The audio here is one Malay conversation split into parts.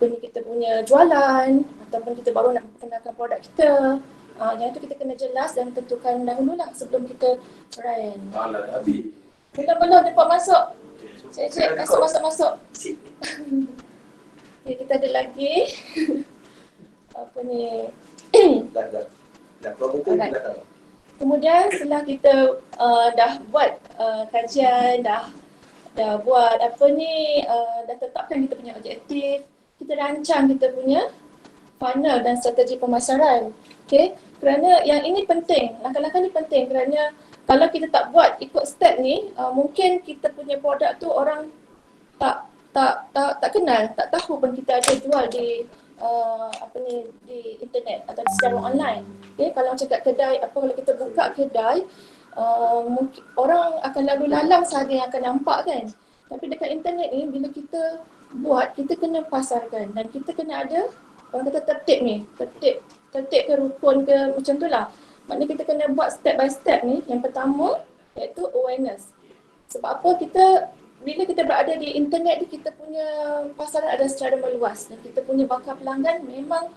kita punya jualan ataupun kita baru nak perkenalkan produk kita. Yang tu kita kena jelas dan tentukan dahululah sebelum kita run. Belum dapat masuk. Cik, masuk. Okay, kita ada lagi. Apa ni? Dah promoter dah tahu. Kemudian setelah kita dah buat kajian, dah buat apa ni, dah tetapkan kita punya objektif, kita rancang kita punya funnel dan strategi pemasaran. Okay? Kerana yang ini penting, langkah-langkah ni penting kerana kalau kita tak buat ikut step ni, mungkin kita punya produk tu orang tak kenal, tak tahu pun kita ada jual di di internet atau secara online. Okay? Kalau macam kat kedai, kalau kita buka kedai, mungkin orang akan lalu lalang sahaja yang akan nampak kan. Tapi dekat internet ni bila kita buat, kita kena pasarkan dan kita kena ada orang kata tertib ni, tertib ke rukun ke macam tu lah. Maknanya kita kena buat step by step ni. Yang pertama iaitu awareness. Sebab apa, bila kita berada di internet ni, kita punya pasaran ada secara meluas dan kita punya bakal pelanggan memang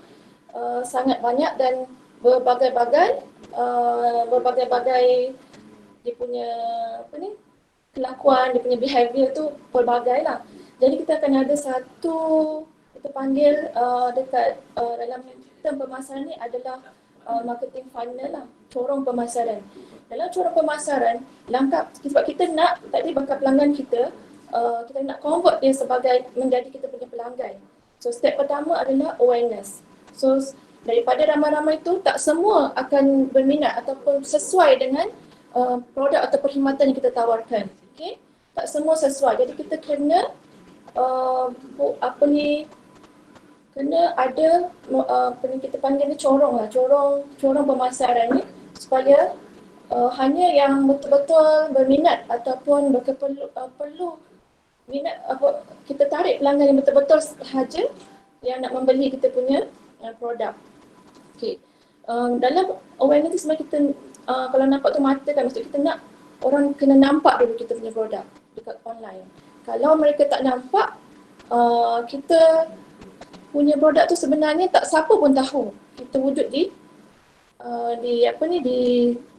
sangat banyak dan berbagai-bagai dia punya kelakuan, dia punya behavior tu pelbagai lah. Jadi kita akan ada satu, kita panggil dekat dalam term pemasaran ni adalah marketing funnel lah, corong pemasaran. Dalam corong pemasaran, langkah sebab kita nak tadi bakal pelanggan kita nak convert dia sebagai menjadi kita punya pelanggan. So step pertama adalah awareness. So daripada ramai-ramai itu, tak semua akan berminat ataupun sesuai dengan produk atau perkhidmatan yang kita tawarkan. Okay? Tak semua sesuai. Jadi kita kena kena ada kita panggil ni corong lah, corong pemasaran ni supaya hanya yang betul-betul berminat ataupun perlu minat kita tarik pelanggan yang betul-betul sahaja yang nak membeli kita punya produk. Okay. Dalam awareness sebenarnya kita kalau nampak tu mata kan, maksud kita nak orang kena nampak dulu kita punya produk dekat online. Kalau mereka tak nampak, kita punya produk tu sebenarnya tak siapa pun tahu kita wujud di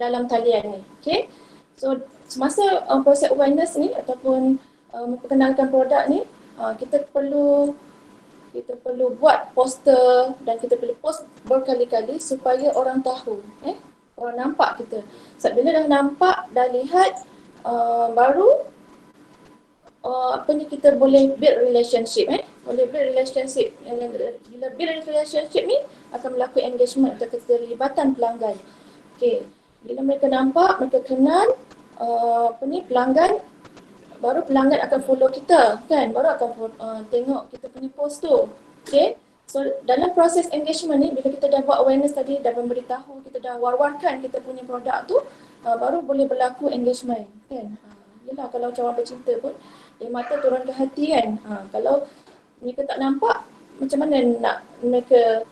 dalam talian ni. Okay? So semasa proses awareness ni ataupun memperkenalkan produk ni, kita perlu buat poster dan kita perlu post berkali-kali supaya orang tahu, orang nampak kita. Sebab bila dah nampak, dah lihat, baru kita boleh build relationship, boleh build relationship. Bila build relationship ni akan berlaku engagement atau keterlibatan pelanggan. Okay. Bila mereka nampak, mereka kenal pelanggan, baru pelanggan akan follow kita kan, baru akan tengok kita punya post tu. Okay. So dalam proses engagement ni, bila kita dah buat awareness tadi, dah memberitahu, kita dah war-warkan kita punya produk tu, baru boleh berlaku engagement kan. Yelah, kalau macam orang bercinta pun, dari mata turun ke hati kan. Kalau mereka tak nampak, macam mana nak mereka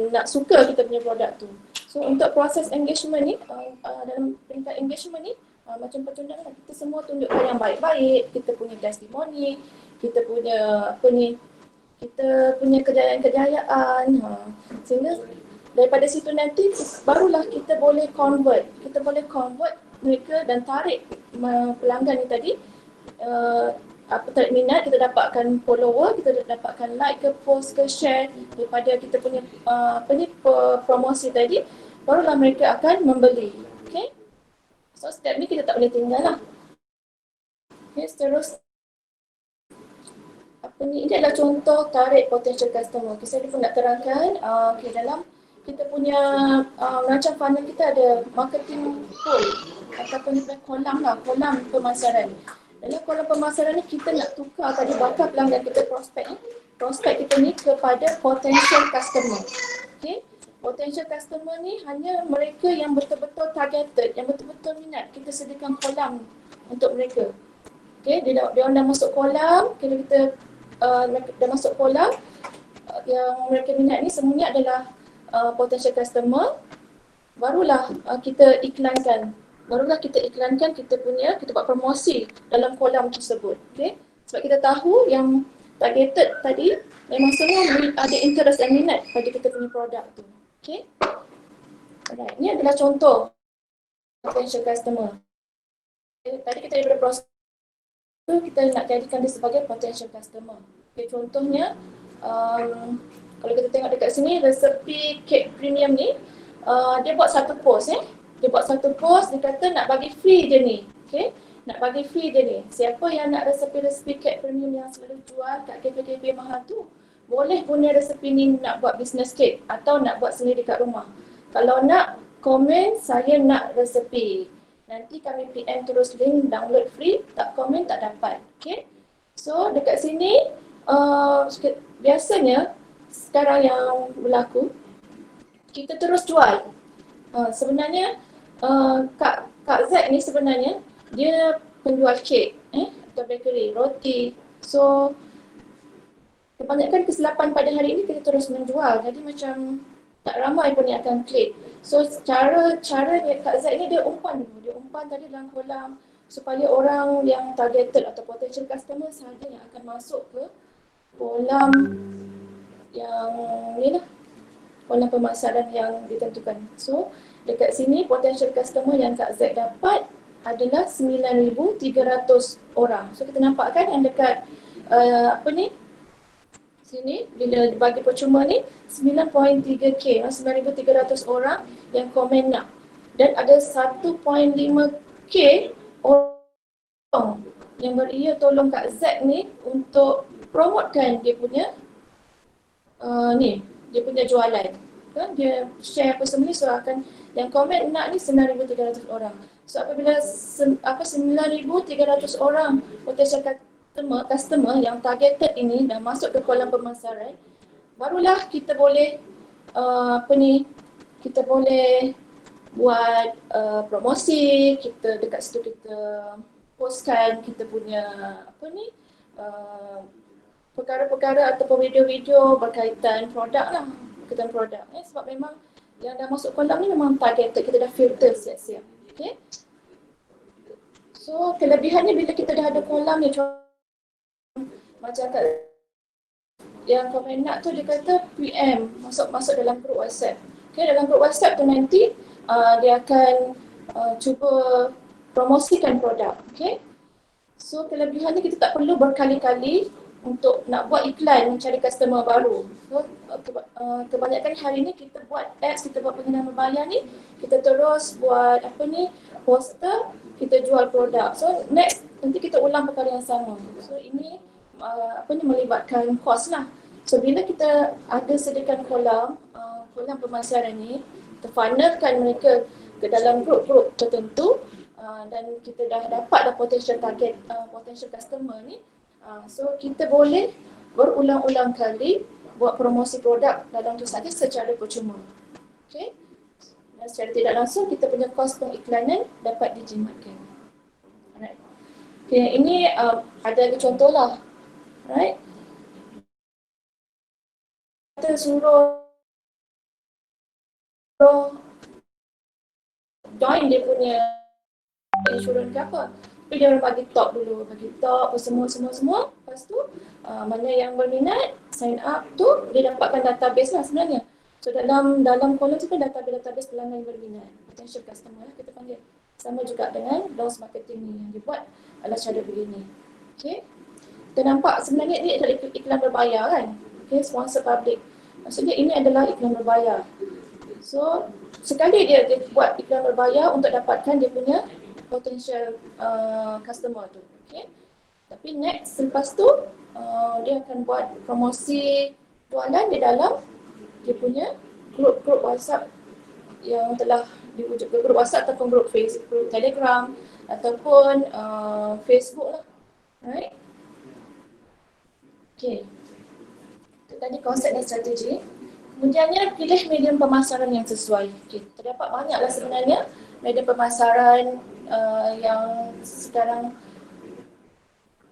nak suka kita punya produk tu. So untuk proses engagement ni, dalam peringkat engagement ni, macam pertunjukan kita semua tunjukkan yang baik-baik, kita punya testimoni, kita punya kita punya kejayaan-kejayaan. Sehingga daripada situ nanti barulah kita boleh convert mereka dan tarik pelanggan ni tadi, tarik minat, kita dapatkan follower, kita dapatkan like ke post ke share daripada kita punya promosi tadi, barulah mereka akan membeli. Okay? So step ni kita tak boleh tinggal lah. Okay, terus ini adalah contoh tarik potential customer. Okay, saya pun nak terangkan, dalam kita punya rancang funnel kita ada marketing pool ataupun kolam pemasaran. Dalam kolam pemasaran ni kita nak tukar tadi bakal pelanggan kita, prospek kita ni kepada potential customer. Okay? Potential customer ni hanya mereka yang betul-betul targeted, yang betul-betul minat. Kita sediakan kolam untuk mereka. Okay? Dia orang dah masuk kolam, kita dah masuk kolam, yang mereka minat ni semuanya adalah potential customer. Barulah kita iklankan. Kita buat promosi dalam kolam tersebut. Okay? Sebab kita tahu yang targeted tadi memang semua ada interest dan minat pada kita punya produk tu. Okay. Alright, ni adalah contoh potential customer. Tadi kita daripada proses tu kita nak jadikan dia sebagai potential customer. Okay, contohnya kalau kita tengok dekat sini resepi kek premium ni, dia buat satu post Dia buat satu post, dia kata nak bagi free je ni. Okay, nak bagi free je ni. Siapa yang nak resepi kek premium yang selalu jual kat kafe-kafe mahal tu, boleh guna resepi ni nak buat business kek atau nak buat sendiri kat rumah. Kalau nak, komen saya nak resepi. Nanti kami PM terus link download free, tak komen tak dapat. Okay. So dekat sini biasanya sekarang yang berlaku, kita terus jual. Sebenarnya Kak Z ni sebenarnya dia penjual kek atau bakery, roti. So kebanyakan kesilapan pada hari ini kita terus menjual. Jadi macam tak ramai pun yang akan klik. So cara Kak Z ni dia umpan tadi dalam kolam supaya orang yang targeted atau potential customer sahaja yang akan masuk ke kolam yang ni lah, kolam pemasaran yang ditentukan. So dekat sini potential customer yang Kak Z dapat adalah 9,300 orang. So kita nampak kan yang dekat sini bila bagi percuma ni 9.3k, 9,300 orang yang komen nak. Dan ada 1.5k orang yang beria tolong Kak Z ni untuk promotekan dia punya dia punya jualan. Kan dia share apa semua ni, so akan yang komen nak ni 9,300 orang. So apabila 9,300 orang potential customer yang targeted ini dah masuk ke kolam pemasaran, barulah kita boleh kita boleh buat promosi. Kita dekat situ kita postkan kita punya perkara-perkara ataupun video-video berkaitan produk lah, berkaitan produk. Sebab memang yang dah masuk kolam ni memang targeted, kita dah filter siap-siap. Okay. So kelebihannya bila kita dah ada kolam ni, macam yang komen nak tu dia kata PM, masuk dalam grup WhatsApp. Okay, dalam grup WhatsApp tu nanti dia akan cuba promosikan produk. Okay. So kelebihannya kita tak perlu berkali-kali untuk nak buat iklan mencari customer baru. So kebanyakan hari ni kita buat ads, kita buat pengenalan berbayar ni, kita terus buat poster, kita jual produk. So next nanti kita ulang perkara yang sama. So ini melibatkan kos lah. So bila kita ada sediakan kolam pemasaran ni, kita funnelkan mereka ke dalam grup-grup tertentu dan kita dah dapat potential target, potential customer ni. So kita boleh berulang-ulang kali buat promosi produk dalam tu saja secara percuma. Okay. Dan secara tidak langsung kita punya kos pengiklanan dapat dijimatkan. Alright. Okay, ini ada contoh lah. Right. Kita suruh join dia punya insurans ke apa. Tapi dia orang bagi top dulu, semua. Lepas tu mana yang berminat sign up tu dia dapatkan database lah sebenarnya. So dalam kolam tu kan database pelanggan yang berminat, potential customer lah kita panggil. Sama juga dengan Dose Marketing ni yang dibuat adalah cara begini. Okay. Kita nampak sebenarnya ini adalah iklan berbayar kan. Okay, sponsor public. Maksudnya ini adalah iklan berbayar. So sekali dia buat iklan berbayar untuk dapatkan dia punya potential customer tu. Okay. Tapi next selepas tu dia akan buat promosi jualan di dalam dia punya grup WhatsApp yang telah diwujudkan, grup WhatsApp ataupun grup Facebook, grup Telegram ataupun Facebook lah. Right? Okay. Itu tadi konsep dan strategi. Kemudiannya pilih medium pemasaran yang sesuai. Okay. Terdapat banyaklah sebenarnya medium pemasaran yang sekarang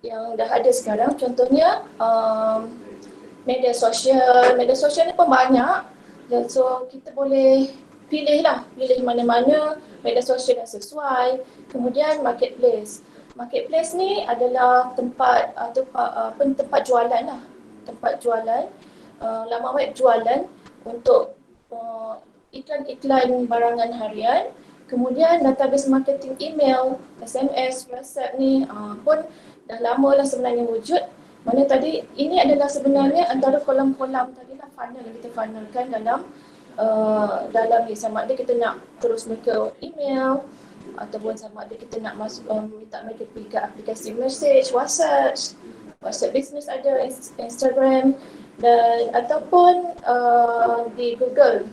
yang dah ada sekarang. Contohnya media sosial ni pun banyak. Dan so kita boleh pilih mana-mana media sosial yang sesuai. Kemudian marketplace. Marketplace ni adalah tempat tempat jualan lah. Tempat jualan, laman web jualan untuk iklan-iklan barangan harian. Kemudian database marketing email, SMS, WhatsApp ni pun dah lama lah sebenarnya wujud. Mana tadi, ini adalah sebenarnya antara kolam-kolam tadi lah, funnel yang kita funnelkan dalam ni. Sama ada kita nak terus mereka email, ataupun sama ada kita nak masuk minta mereka pergi ke aplikasi message, WhatsApp business ada, Instagram, dan ataupun di Google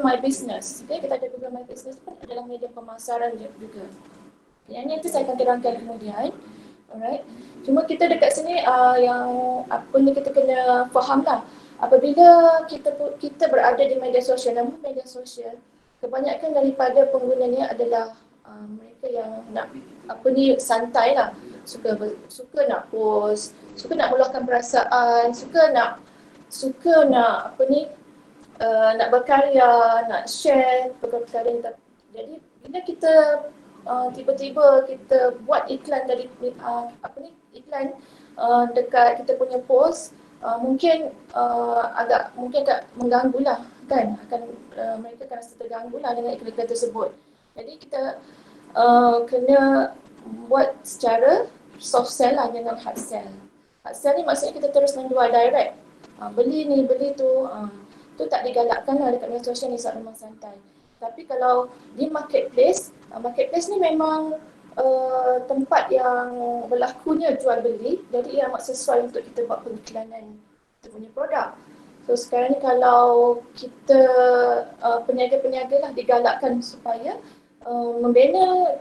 My Business. Okay, kita ada Google My Business pun adalah media pemasaran juga. Yang ni nanti saya akan terangkan kemudian. Alright. Cuma kita dekat sini yang apa ni kita kena faham lah. Apabila kita berada di media sosial, namun media sosial kebanyakan daripada penggunanya adalah mereka yang nak santai lah, suka nak post, suka nak meluahkan perasaan, suka nak nak berkarya, nak share perkara-perkara yang jadi bila kita tiba-tiba kita buat iklan dari iklan dekat kita punya post, mungkin agak mengganggu lah kan, mereka akan rasa terganggu lah dengan iklan tersebut. Jadi kita kena buat secara soft sell lah, jangan hard sell. Hard sell ni maksudnya kita terus menjual direct, beli ni beli tu, tu tak digalakkan lah dekat media sosial ni, sebab memang santai. Tapi kalau di marketplace ni memang tempat yang berlakunya jual beli, jadi ia amat sesuai untuk kita buat pengiklanan kita punya produk. So sekarang ni kalau kita peniaga-peniaga lah digalakkan supaya membina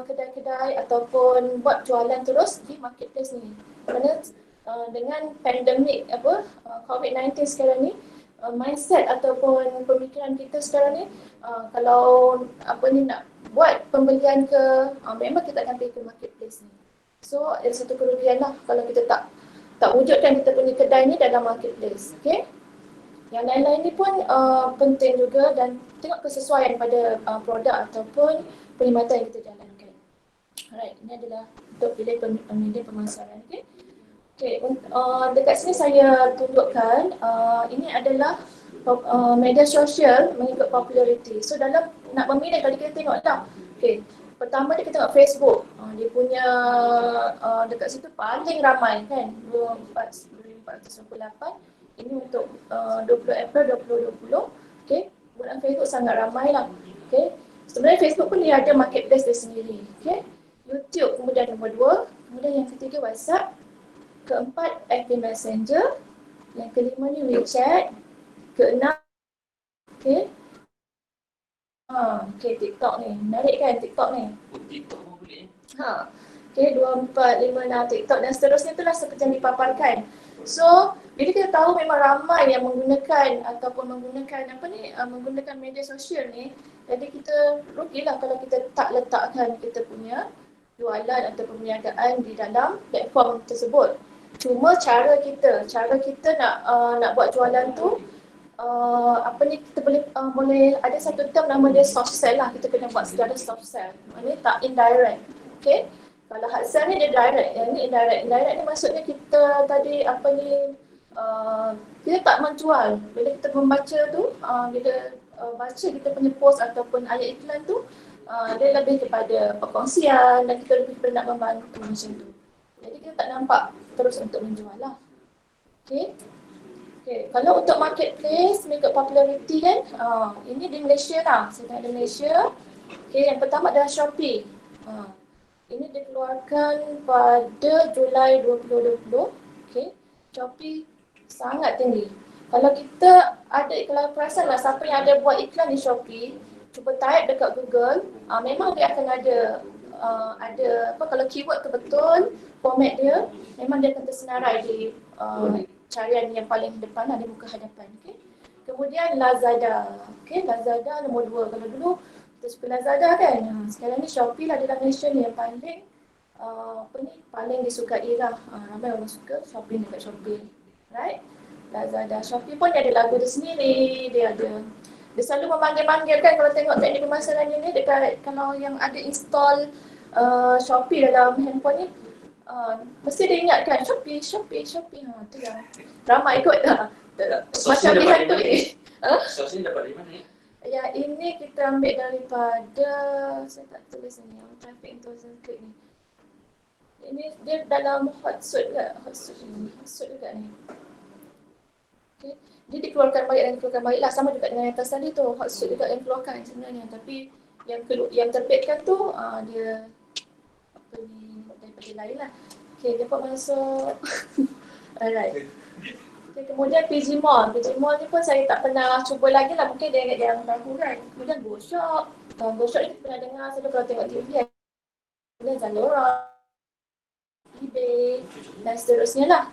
kedai-kedai ataupun buat jualan terus di marketplace ni. Kerana dengan pandemik COVID-19 sekarang ni, mindset ataupun pemikiran kita sekarang ni, kalau nak buat pembelian memang kita akan pergi ke marketplace ni. So ada satu kerugian lah kalau kita tak wujudkan kita punya kedai ni dalam marketplace. Okay? Yang lain-lain ni pun penting juga, dan tengok kesesuaian pada produk ataupun perkhidmatan yang kita jalankan. Alright, ini adalah untuk pilih media pemasaran. Okay, dekat sini saya tunjukkan ini adalah media sosial mengikut populariti. So dalam nak memilih, kalau kita tengok lah, okay, pertama dia kita tengok Facebook, dia punya dekat situ paling ramai kan, 2498. Ini untuk 20 April 2020. Okay, penggunaan Facebook sangat ramai lah. Okay, sebenarnya Facebook pun dia ada marketplace dia sendiri. Okay, YouTube kemudian nombor 2, kemudian yang ketiga WhatsApp, keempat FB Messenger, yang kelima ni WeChat, keenam okay, TikTok ni. Menarik kan TikTok ni? TikTok pun boleh. Okay, 2, 4, 5, 6 TikTok dan seterusnya, itulah seperti yang dipaparkan. So, bila kita tahu memang ramai yang menggunakan menggunakan media sosial ni, jadi kita rugilah kalau kita tak letakkan kita punya jualan atau perniagaan di dalam platform tersebut. Cuma cara kita nak buat jualan tu, kita boleh ada satu term nama dia soft sell lah. Kita kena buat secara soft sell, maknanya tak indirect. Okay, kalau hard sell ni dia direct, yang ni indirect. Indirect ni maksudnya kita tadi kita tak menjual. Bila kita membaca tu, bila baca kita punya post ataupun ayat iklan tu, dia lebih kepada perkongsian dan kita lebih kepada nak membantu macam tu. Jadi kita tak nampak terus untuk menjual lah. Okay. Kalau untuk marketplace, mengikut populariti kan, ini di Malaysia lah, saya tengok di Malaysia. Okay, yang pertama adalah Shopee. Ini dikeluarkan pada Julai 2020. Okay, Shopee sangat tinggi. Kalau perasan lah siapa yang ada buat iklan di Shopee, cuba type dekat Google, memang dia akan ada kalau keyword tu betul, format dia, memang dia akan tersenarai di carian yang paling depan lah, di muka hadapan. Okay. Kemudian Lazada. Okay, Lazada nombor 2. Kalau dulu kita suka Lazada kan, sekarang ni Shopee lah dalam Malaysia ni yang paling paling disukai lah. Ramai orang suka shopping dekat Shopee. Right? Lazada. Shopee pun dia ada lagu dia sendiri, dia selalu memanggil-manggil kan, kalau tengok teknik pemasarannya ni dekat, kalau yang ada install Shopee dalam handphone ni, mesti dia ingatkan Shopee. Tu yang ramai ikut lah. Macam dia hantu ni. Source ni dapat dari mana ni? Yang ini kita ambil daripada, saya tak tulis ni, yang traffic intelligence click ni. Ini dia dalam Hotsuite juga ni. Okay. Dia dikeluarkan baik dan dikeluarkan baik lah, sama juga dengan yang atas tadi tu, Hotsuite juga yang keluarkan sebenarnya, tapi yang terbitkan tu dia apa ni, daripada lain lah. Okay, dapat masuk. Alright. Okay, kemudian PG Mall ni pun saya tak pernah cuba lagi lah, mungkin dia yang tahu kan. Kemudian GoShop ni pernah dengar saya kalau tengok TV kan. Kemudian Zalora, eBay dan seterusnya lah.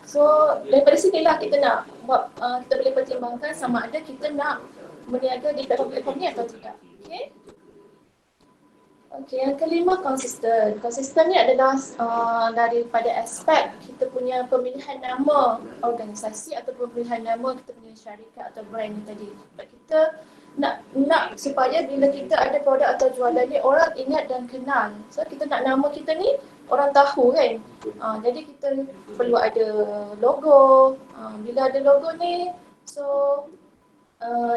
So daripada sinilah kita nak buat, kita boleh pertimbangkan sama ada kita nak berniaga di platform ni atau tidak. Okay, yang kelima konsisten. Konsisten ni adalah daripada aspek kita punya pemilihan nama organisasi atau pemilihan nama kita punya syarikat atau brand ni tadi. Kita nak supaya bila kita ada produk atau jualan ni orang ingat dan kenal. So kita nak nama kita ni orang tahu kan. Jadi kita perlu ada logo. Bila ada logo ni, so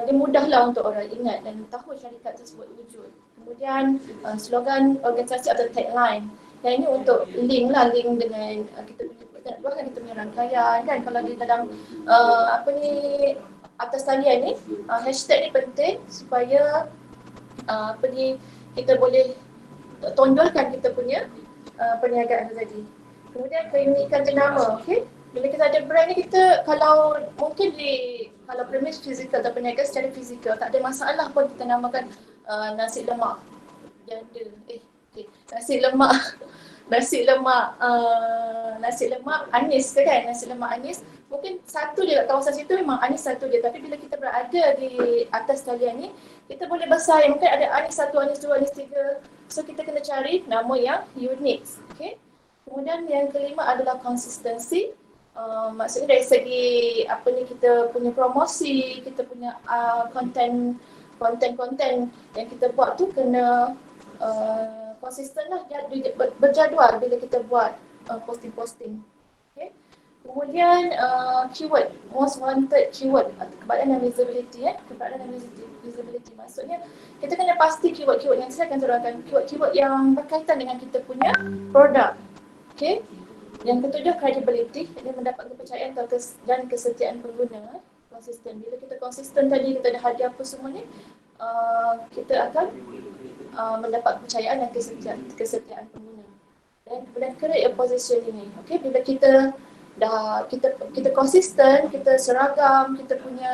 dia mudahlah untuk orang ingat dan tahu syarikat tersebut wujud. Kemudian slogan organisasi atau tagline. Yang ini untuk link dengan kita punya kita punya rangkaian kan. Kalau di dalam atas talian ni, hashtag ni penting supaya kita boleh tonjolkan kita punya perniagaan tadi. Kemudian keunikan jenama, okey. Bila kita ada brand ni, kita kalau mungkin kalau premis fizikal atau perniagaan secara fizikal tak ada masalah pun kita namakan nasi lemak janda. Nasi lemak Anis ke kan? Nasi lemak Anis. Mungkin satu je kat kawasan situ memang Anis satu je, tapi bila kita berada di atas talian ni, kita boleh bersaing. Mungkin ada Anis 1, Anis 2, Anis 3. So kita kena cari nama yang unik. Okay? Kemudian yang kelima adalah konsistensi. Maksudnya dari segi kita punya promosi, kita punya konten yang kita buat tu kena konsisten lah, berjadual bila kita buat posting. Okay. Kemudian keyword, most wanted keyword, keberadaan dan visibility. Keberadaan dan visibility maksudnya kita kena pasti keyword yang saya akan terangkan, keyword yang berkaitan dengan kita punya produk. Okay. Yang ketujuh, credibility, ini mendapat kepercayaan dan kesetiaan pengguna. Konsisten. Bila kita konsisten tadi, kita ada hadiah apa semua ni, kita akan mendapat kepercayaan dan kesetiaan pengguna. Dan kemudian career positioning ni. Okay, bila kita konsisten, kita seragam, kita punya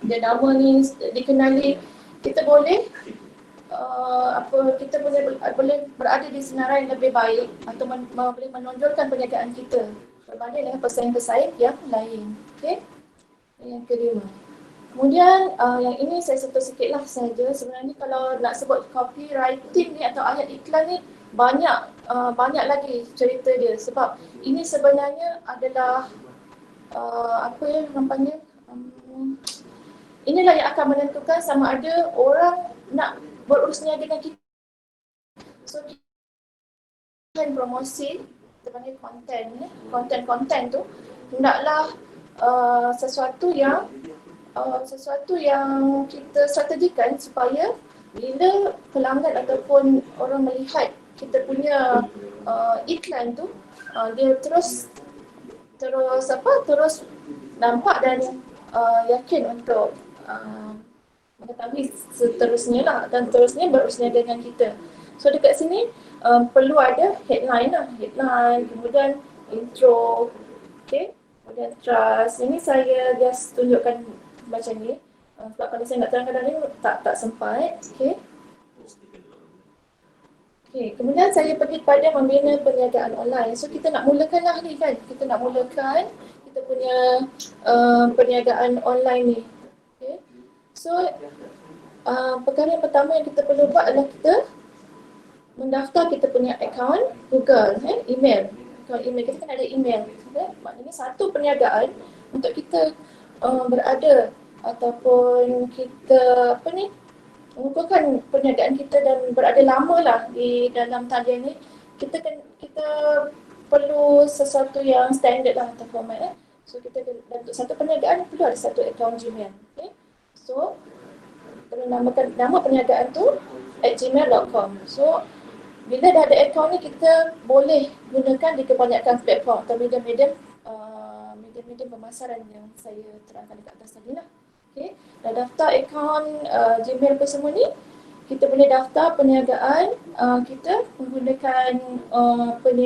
dia nama ni dikenali, kita boleh kita boleh berada di senarai yang lebih baik atau boleh menonjolkan perniagaan kita berbanding dengan pesaing-pesaing yang lain. Okey. Yang kelima. Kemudian yang ini saya sentuh sikit lah saja. Sebenarnya kalau nak sebut copywriting ni atau ayat iklan ni banyak lagi cerita dia, sebab ini sebenarnya adalah inilah yang akan menentukan sama ada orang nak berurus niaga dengan kita. So kita promosi, kita panggil konten tu hendaklah sesuatu yang kita strategikan supaya bila pelanggan ataupun orang melihat kita punya iklan tu, dia terus nampak dan yakin untuk mengetahui seterusnya lah, dan terusnya berusnya dengan kita. So dekat sini perlu ada headline, kemudian intro, okay, kemudian trust. Ini saya just tunjukkan macam ni, sebab kalau saya nak terangkan tadi tak sempat. Okay, kemudian saya pergi kepada membina perniagaan online. So kita nak mulakan lah ni kan, kita punya perniagaan online ni. Okay. So perkara yang pertama yang kita perlu buat adalah kita mendaftar kita punya akaun Google, email. Akaun email, kita kan ada email. Okay. Maknanya satu perniagaan untuk kita berada ataupun kita mengukuhkan perniagaan kita dan berada lama lah di dalam talian ni. Kita perlu sesuatu yang standard lah atau format. So kita untuk satu perniagaan perlu ada satu akaun Gmail. Okay? So perlu namakan nama perniagaan tu @gmail.com. So bila dah ada akaun ni, kita boleh gunakan di kebanyakan platform atau medium-medium pemasaran yang saya terangkan dekat atas tadi lah. Okay. Dah daftar akaun Gmail apa semua ni, kita boleh daftar perniagaan kita menggunakan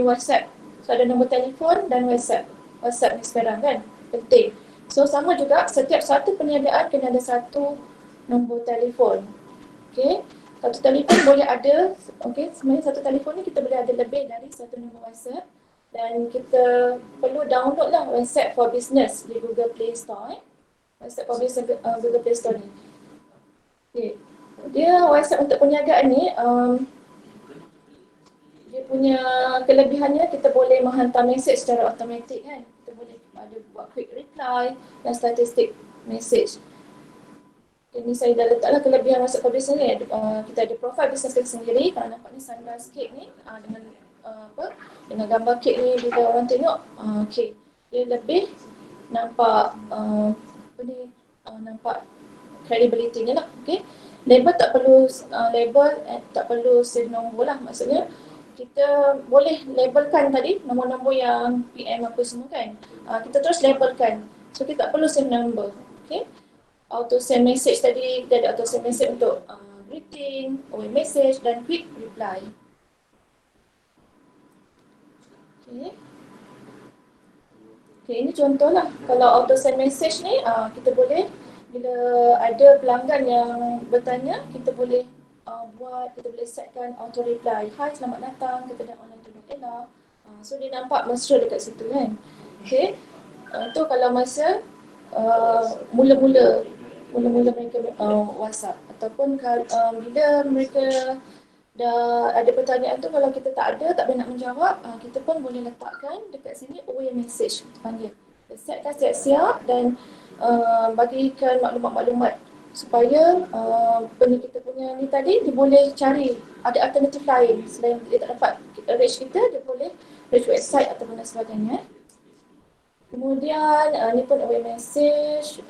WhatsApp. So ada nombor telefon dan WhatsApp. WhatsApp ni sekarang kan penting. So sama juga, setiap satu perniagaan kena ada satu nombor telefon. Okay. Satu telefon boleh ada, okay, sebenarnya satu telefon ni kita boleh ada lebih dari satu nombor WhatsApp. Dan kita perlu download lah WhatsApp for Business di Google Play Store. WhatsApp for Business Google Play Store ni. Okay. Dia WhatsApp untuk perniagaan ni, dia punya kelebihannya kita boleh menghantar mesej secara automatik kan. Kita boleh ada buat quick reply dan statistik mesej. Ini saya dah letaklah kelebihan WhatsApp for Business ni. Kita ada profile bisnes kita sendiri. Kalau nampak ni sunrise cake ni dengan gambar kek ni, bila orang tengok, okay, dia lebih nampak nampak credibility-nya lah. Okay. Label tak perlu tak perlu save nombor lah. Maksudnya kita boleh labelkan tadi nombor-nombor yang PM apa semua kan. Kita terus labelkan. So kita tak perlu save number. Okay. Auto send message tadi, kita ada auto send message untuk greeting, away message dan quick reply. Okay, ini contohlah. Kalau auto send message ni, kita boleh bila ada pelanggan yang bertanya, kita boleh kita boleh setkan auto reply. Hi, selamat datang ke kedai online Tunuk Ella. So dia nampak mesra dekat situ kan. Okay, tu kalau masa mula-mula mereka WhatsApp, ataupun bila mereka dah ada pertanyaan tu, kalau kita tak boleh nak menjawab, kita pun boleh letakkan dekat sini away message, panggil. Setkan siap-siap dan bagikan maklumat-maklumat supaya kita punya ni tadi, dia boleh cari ada alternatif lain. Selain dia tak dapat reach kita, dia boleh reach website atau benda sebagainya. Kemudian ni pun away message,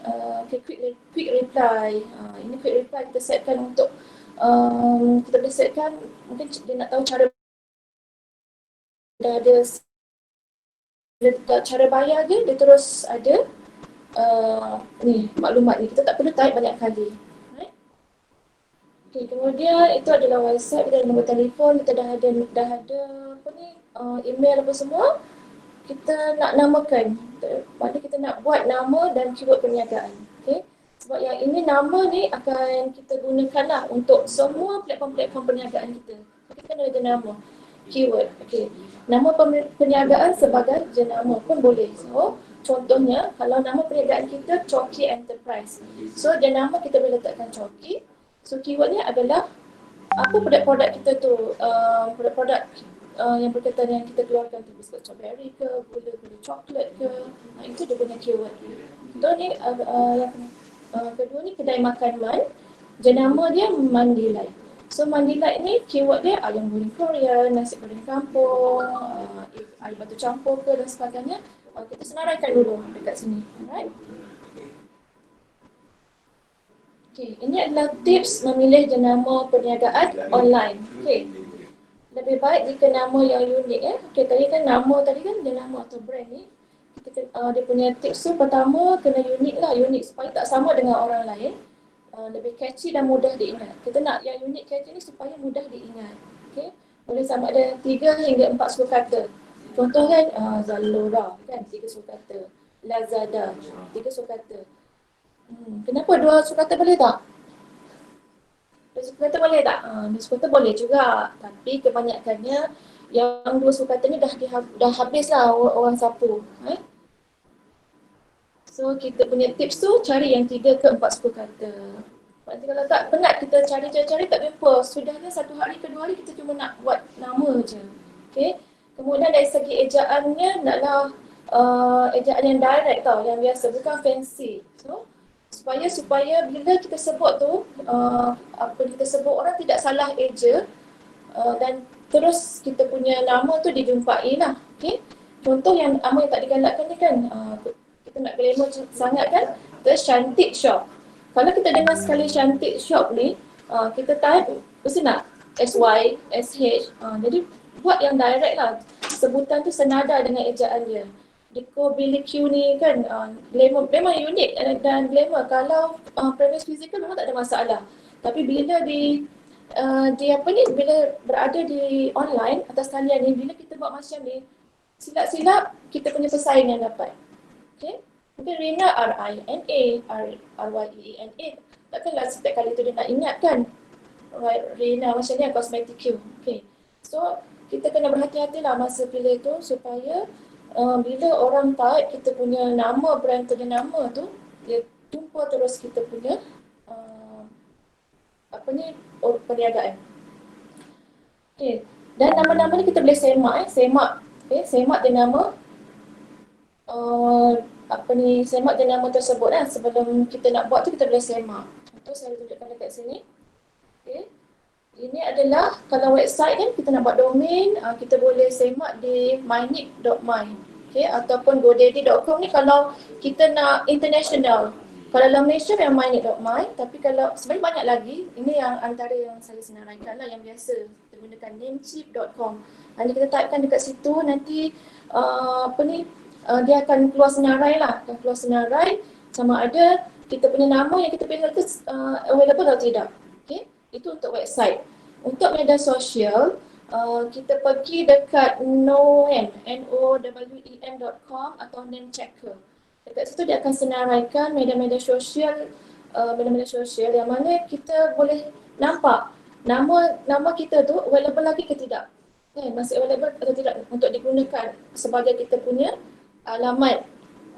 quick reply. Ini quick reply kita setkan untuk kita boleh setkan, mungkin dia nak tahu cara cara bayar dia terus ada ni maklumat ni. Kita tak perlu type banyak kali. Right? Okay, kemudian itu adalah WhatsApp, kita ada nombor telefon, kita dah ada apa ni, email apa semua. Kita nak namakan, maknanya kita nak buat nama dan keyword perniagaan. Okay? Sebab yang ini nama ni akan kita gunakan lah untuk semua platform-platform perniagaan kita. Kita kena ada nama, keyword. Okay. Nama perniagaan sebagai jenama pun boleh. So contohnya kalau nama perniagaan kita Choki Enterprise. So jenama kita boleh letakkan Choki. So keywordnya adalah apa produk-produk kita tu, produk-produk yang berkaitan yang kita keluarkan tu, biskut strawberry ke, gula coklat ke, itu dia punya keyword. Contoh ni kedua ni kedai makan Man, jenama dia Mandilai. So Mandilai ni keyword dia ayam goreng Korea, nasi goreng kampung, air batu campur ke dan sebagainya. Kita senaraikan dulu dekat sini. Alright. Okay, ini adalah tips memilih jenama perniagaan online. Okay. Lebih baik jika nama yang unik ya. Okay, tadi kan jenama atau brand ni. Dia punya tips tu pertama kena unik lah, supaya tak sama dengan orang lain. Lebih catchy dan mudah diingat. Kita nak yang unik catchy ni supaya mudah diingat. Okay. Boleh sama ada 3 hingga 4 kata. Contoh kan Zalora kan 3 kata. Lazada 3 kata. Kenapa 2 kata boleh tak? 2 kata boleh tak? 2 kata boleh juga. Tapi kebanyakannya yang 2 kata ni dah habis lah orang sapu. So kita punya tips tu cari yang 3 ke 4 kata. Nanti kalau tak penat kita cari tak jumpa. Sudahnya 1 hari ke 2 hari kita cuma nak buat nama je. Okay. Kemudian dari segi ejaannya naklah ejaan yang direct tau, yang biasa, bukan fancy. supaya bila kita sebut tu apa kita sebut orang tidak salah eja dan terus kita punya nama tu dijumpai lah. Okey. Contoh yang nama yang tak digalakkan ni kan kita nak glamour sangat kan, kita Cantik Shop. Kalau kita dengar sekali Cantik Shop ni kita type mesti nak SY, SH. Jadi buat yang direct lah. Sebutan tu senada dengan ejaan dia. Deco Billy Q ni kan glamour, memang unik dan glamour. Kalau premise physical memang tak ada masalah. Tapi bila di bila berada di online atas talian ni, bila kita buat macam ni, silap-silap kita punya pesaing yang dapat. Okay? Mungkin Rina R-I-N-A, R-Y-E-E-N-A. Takkanlah setiap kali tu dia nak ingat kan. Rina macam ni Cosmetic Q. Okay. So kita kena berhati-hatilah masa pilih tu supaya bila orang type kita punya nama brand tu, nama tu dia tumpu terus kita punya perniagaan. Okay. Dan nama-nama ni kita boleh semak semak dia nama semak dia nama tersebut kan. Sebelum kita nak buat tu kita boleh semak. Contoh saya tunjukkan dekat sini. Okay. Ini adalah kalau website kan kita nak buat domain, kita boleh semak di mynip.my. Okay, ataupun godaddy.com ni kalau kita nak international. Kalau dalam Malaysia memang mynip.my, tapi kalau sebenarnya banyak lagi, ini yang antara yang saya senaraikan lah yang biasa. Kita gunakan namecheap.com. Nanti kita typekan dekat situ, nanti dia akan keluar senarai lah. Akan keluar senarai sama ada kita punya nama yang kita pilih tu available atau tidak. Okay. Itu untuk website. Untuk media sosial, kita pergi dekat nowen.com atau name checker. Dekat situ dia akan senaraikan media-media sosial yang mana kita boleh nampak nama kita tu available lagi ke tidak. Masih available atau tidak untuk digunakan sebagai kita punya alamat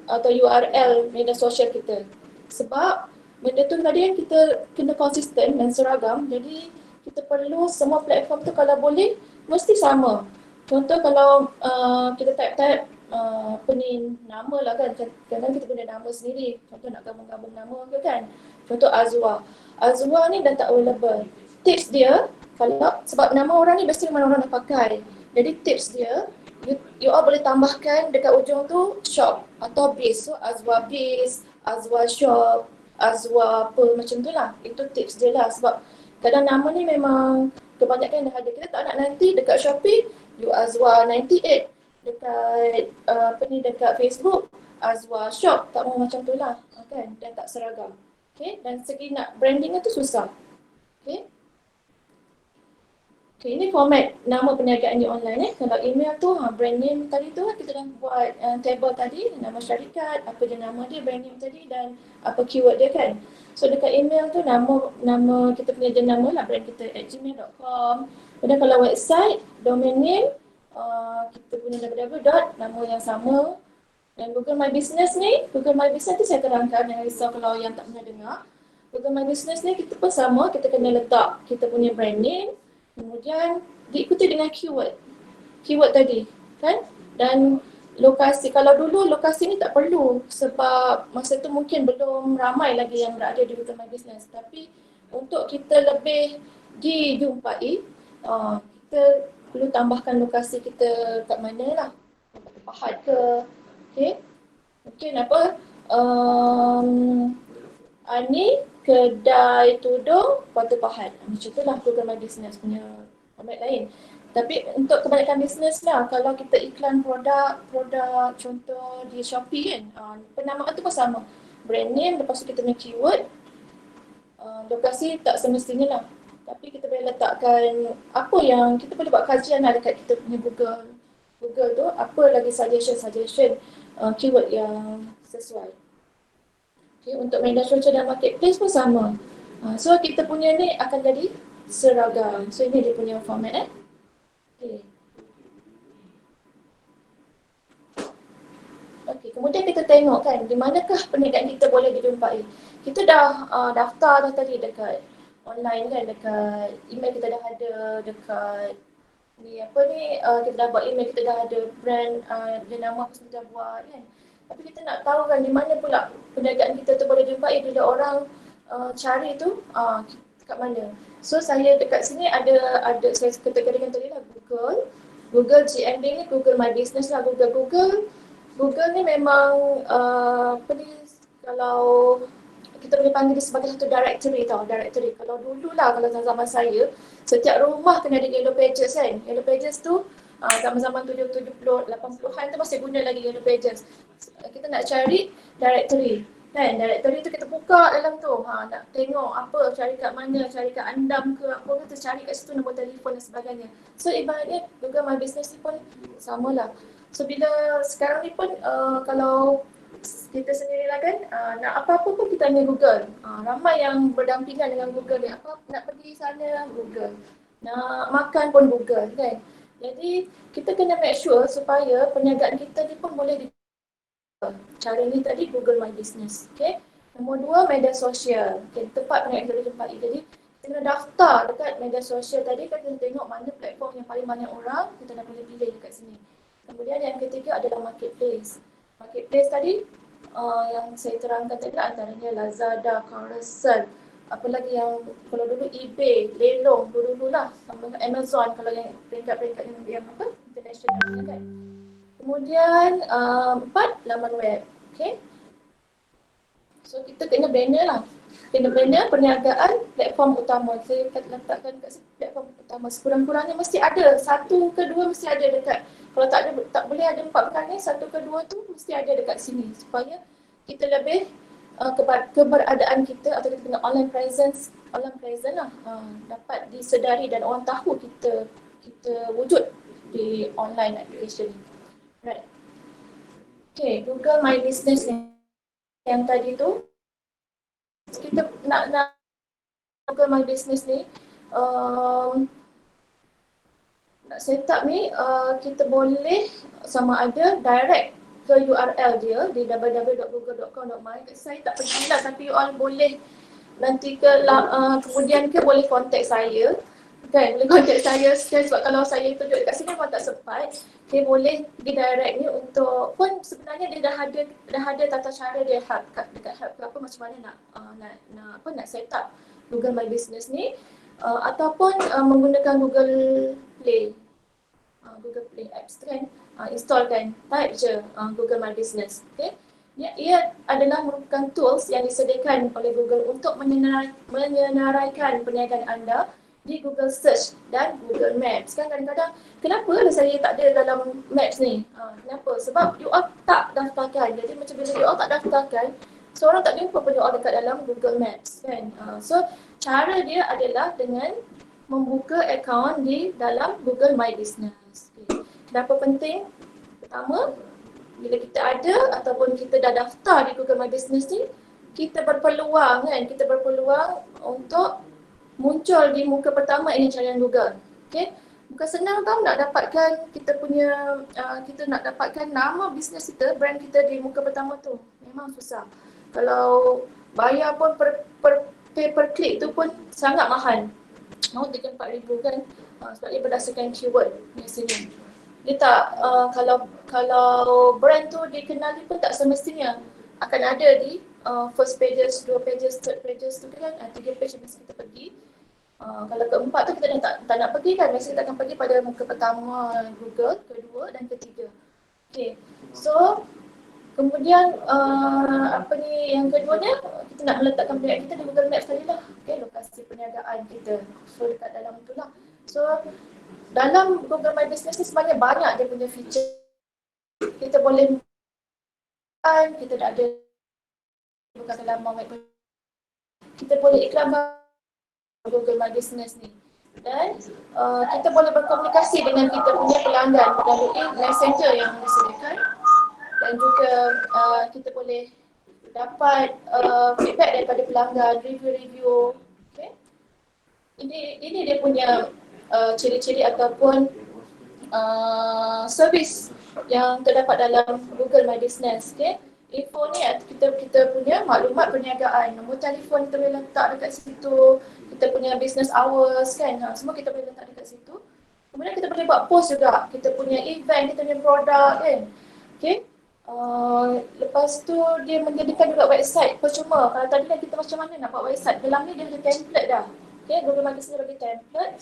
atau URL media sosial kita. Sebab benda tu tadi kan kita kena konsisten dan seragam, jadi kita perlu semua platform tu kalau boleh mesti sama. Contoh kalau kita type nama lah kan, kadang kita guna nama sendiri. Contoh nak gabung-gabung nama ke kan. Contoh Azwa. Azwa ni dah tak available. Tips dia, kalau sebab nama orang ni mesti mana orang dah pakai. Jadi tips dia, you all boleh tambahkan dekat ujung tu shop atau biz. So Azwa Biz, Azwa Shop, Azwa apa macam tu lah. Itu tips dia lah sebab kadang nama ni memang kebanyakan dah ada. Kita tak nak nanti dekat Shopee, you Azwa 98. Dekat dekat Facebook, Azwa Shop. Tak mau macam tu lah kan. Dan tak seragam. Okay, dan segi nak brandingnya tu susah. Okay. Okay, ini format nama perniagaan di online Kalau email tu, brand name tadi tu kita dah buat table tadi, nama syarikat, apa je nama dia, brand name tadi dan apa keyword dia kan. So dekat email tu nama kita punya jenama lah, brand kita @gmail.com. Kemudian kalau website, domain name, kita punya www. Nama yang sama. Dan Google My Business ni, Google My Business tu saya terangkan, jangan risau kalau yang tak pernah dengar. Google My Business ni kita pun sama, kita kena letak kita punya brand name. Kemudian diikuti dengan keyword tadi kan, dan lokasi. Kalau dulu lokasi ni tak perlu sebab masa tu mungkin belum ramai lagi yang berada di Google My Business. Tapi untuk kita lebih dijumpai, kita perlu tambahkan lokasi kita kat mana lah, Kota Pahat ke, mungkin apa Ani kedai tudung Kota Pahat. Macam tu lah Google My Business punya format lain. Tapi untuk kebanyakan bisnes lah, kalau kita iklan produk contoh di Shopee kan, penamaan tu pun sama. Brand name, lepas tu kita punya keyword, lokasi tak semestinya lah. Tapi kita boleh letakkan apa yang kita boleh buat kajian lah dekat kita punya Google tu, apa lagi suggestion keyword yang sesuai. Okay, untuk media sosial dan marketplace pun sama. So kita punya ni akan jadi seragam. So ini dia punya format Okay. Okay, kemudian kita tengok kan di manakah perniagaan kita boleh dijumpai. Kita dah daftar dah tadi dekat online kan, dekat email kita dah ada, dekat kita dah buat email, kita dah ada brand jenama apa semua dah buat kan. Tapi kita nak tahu kan di mana pula perniagaan kita tu boleh jumpai bila orang cari tu kat mana. So saya dekat sini ada saya kategorikan tadi lah Google GMB ni Google My Business lah, Google ni memang apa ni, kalau kita boleh panggil dia sebagai satu directory. Kalau dulu lah, kalau zaman saya, setiap rumah kena ada Yellow Pages kan. Yellow Pages tu zaman-zaman 70, 80-an tu masih guna lagi Yellow Pages. Kita nak cari directory kan, directory tu kita buka dalam tu, nak tengok apa, cari kat mana, cari kat Andam ke apa, kita cari kat situ nombor telefon dan sebagainya. So ibaratnya Google My Business ni pun samalah. So bila sekarang ni pun kalau kita sendiri lah kan, nak apa-apa pun kita tanya Google. Ramai yang berdampingan dengan Google ni, apa nak pergi sana Google, nak makan pun Google kan. Jadi kita kena make sure supaya perniagaan kita ni pun boleh cara ni tadi Google My Business. Okay. Nombor 2, media sosial. Okay, tempat perniagaan kita jumpai. Jadi kita kena daftar dekat media sosial tadi kan, kita tengok mana platform yang paling banyak orang, kita dah boleh pilih dekat sini. Kemudian yang ketiga adalah marketplace. Marketplace tadi yang saya terangkan tadi antaranya Lazada, Carousel, apa lagi yang kalau dulu eBay, Lelong dulu lah, sama Amazon kalau yang peringkat-peringkat yang apa international kan. Kemudian 4, laman web. Okay. So kita kena banner lah. Kena banner perniagaan platform utama. Saya letakkan kat platform utama. Sekurang-kurangnya mesti ada. 1 ke 2 mesti ada dekat. Kalau tak ada, tak boleh ada 4 perkara ni, 1 ke 2 tu mesti ada dekat sini. Supaya kita lebih keberadaan kita atau kita punya online presence lah dapat disedari dan orang tahu kita wujud di online application ni. Right. Okay, Google My Business yang tadi tu, kita nak Google My Business ni, nak set up ni, kita boleh sama ada direct ke URL dia di www.google.com.my. Saya tak pergilah, tapi you all boleh nanti kemudian boleh contact saya. Kan, boleh contact saya sebab kalau saya tunjuk dekat sini memang tak sempat. Dia boleh pergi direct ni untuk, pun sebenarnya dia dah ada tata cara dia dekat help ke apa, macam mana nak set up Google My Business ni, ataupun menggunakan Google Play apps kan, install kan, type je Google My Business. Okay. Ia adalah merupakan tools yang disediakan oleh Google untuk menyenaraikan perniagaan anda di Google Search dan Google Maps. Kan kadang-kadang, kenapa saya tak ada dalam Maps ni? Kenapa? Sebab you all tak daftarkan. Jadi macam bila you all tak daftarkan, seorang tak jumpa pun you all dekat dalam Google Maps kan. So cara dia adalah dengan membuka akaun di dalam Google My Business. Okay. Kenapa penting? Pertama, bila kita ada ataupun kita dah daftar di Google My Business ni, kita berpeluang untuk muncul di muka pertama pencarian Google. Okay. Bukan senang tau nak dapatkan kita nak dapatkan nama bisnes kita, brand kita di muka pertama tu. Memang susah. Kalau bayar pun per click tu pun sangat mahal. Mau 3-4 ribu kan. Sebab dia berdasarkan keyword biasanya. Dia tak, kalau brand tu dikenali pun tak semestinya akan ada di first pages, 2 pages, third pages tu kan, 3 page yang kita pergi. Kalau keempat tu kita dah tak nak pergi kan, biasanya kita akan pergi pada muka pertama Google, kedua dan ketiga. Okay, so kemudian yang keduanya, kita nak meletakkan perniagaan kita di Google Maps tadi lah. Okay, lokasi perniagaan kita, so dekat dalam tu lah. So dalam Google My Business ni sebenarnya banyak dia punya feature. Kita boleh kita dah ada bukan laman web, kita boleh iklan Google My Business ni, dan kita boleh berkomunikasi dengan kita punya pelanggan melalui messenger yang disediakan, dan juga kita boleh dapat feedback daripada pelanggan, review. Okay. Ini dia punya ciri-ciri ataupun servis yang terdapat dalam Google My Business. Okay. Info ni kita punya maklumat perniagaan, nombor telefon kita boleh letak dekat situ, kita punya business hours kan, semua kita boleh letak dekat situ. Kemudian kita boleh buat post juga, kita punya event, kita punya produk kan. Okay. lepas tu dia menjadikan juga website percuma. Kalau tadi kan kita macam mana nak buat website, dalam ni dia ada template dah. Okay, Google My Business bagi template.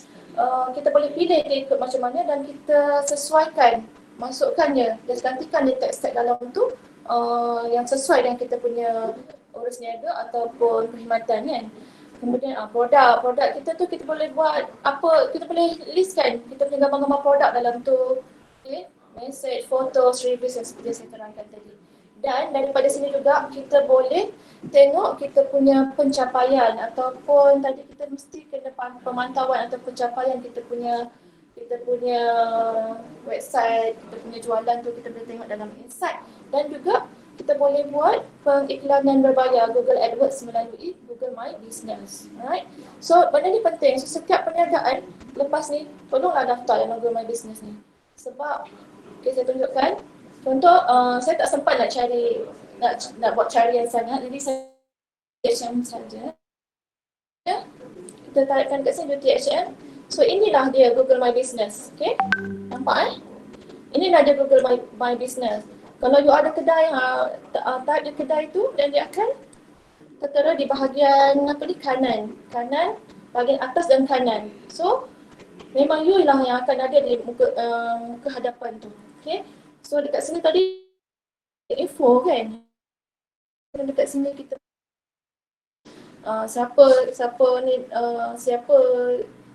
Kita boleh pilih dia ikut macam mana dan kita sesuaikan, masukkannya dan gantikan dia teks-teks dalam tu yang sesuai dengan kita punya urus niaga ataupun perkhidmatan kan. Kemudian produk kita tu kita boleh buat apa, kita boleh listkan kita punya gambar-gambar produk dalam tu. Okay, message, fotos, reviews yang seperti yang saya terangkan tadi. Dan daripada sini juga kita boleh tengok kita punya pencapaian ataupun tadi kita mesti kena pemantauan atau pencapaian kita punya website, kita punya jualan tu kita boleh tengok dalam insight. Dan juga kita boleh buat pengiklanan berbayar Google AdWords melalui Google My Business. Alright. So benda ni penting. So setiap perniagaan lepas ni tolonglah daftar dalam Google My Business ni. Sebab okay, saya tunjukkan. Contoh saya tak sempat nak cari nak buat carian sangat. Jadi saya HM saja. Ya. Kita tarikkan kat sini UTHM. So inilah dia Google My Business. Okay. Nampak Inilah dia Google My Business. Kalau you ada kedai, type di kedai tu dan dia akan tertera di bahagian kanan, bahagian atas dan kanan. So memang you lah yang akan ada di muka hadapan tu. Okay. So dekat sini tadi info kan. Dekat sini kita siapa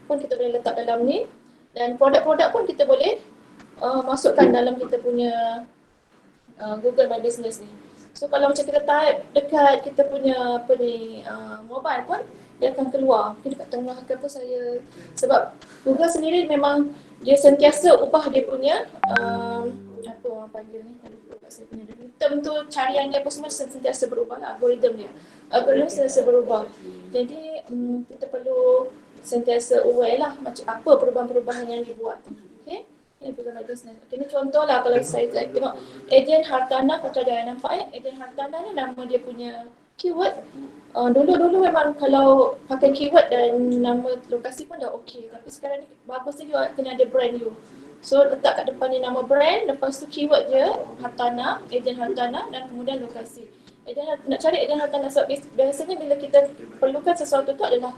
pun kita boleh letak dalam ni dan produk-produk pun kita boleh masukkan dalam kita punya Google My Business ni. So kalau macam kita type dekat kita punya mobile pun dia akan keluar. Mungkin dekat tengah ke apa saya, sebab Google sendiri memang dia sentiasa ubah dia punya apa orang panggil ni, saya punya term tu, carian dia apa semua sentiasa berubah lah, algoritma sentiasa berubah. Jadi kita perlu sentiasa aware lah macam apa perubahan-perubahan yang dibuat. Okay. Ini Google My Business. Okay, ni contoh lah kalau saya tengok Ejen Hartanah, Putra Jaya, nampak Ejen Hartanah ni nama dia punya keyword. Dulu memang kalau pakai keyword dan nama lokasi pun dah okey. Tapi sekarang ni bagus ni kena ada brand you. So letak kat depan ni nama brand, lepas tu keyword dia Hartanah, Ejen Hartanah dan kemudian lokasi. Nak cari Ejen Hartanah sebab biasanya bila kita perlukan sesuatu tu adalah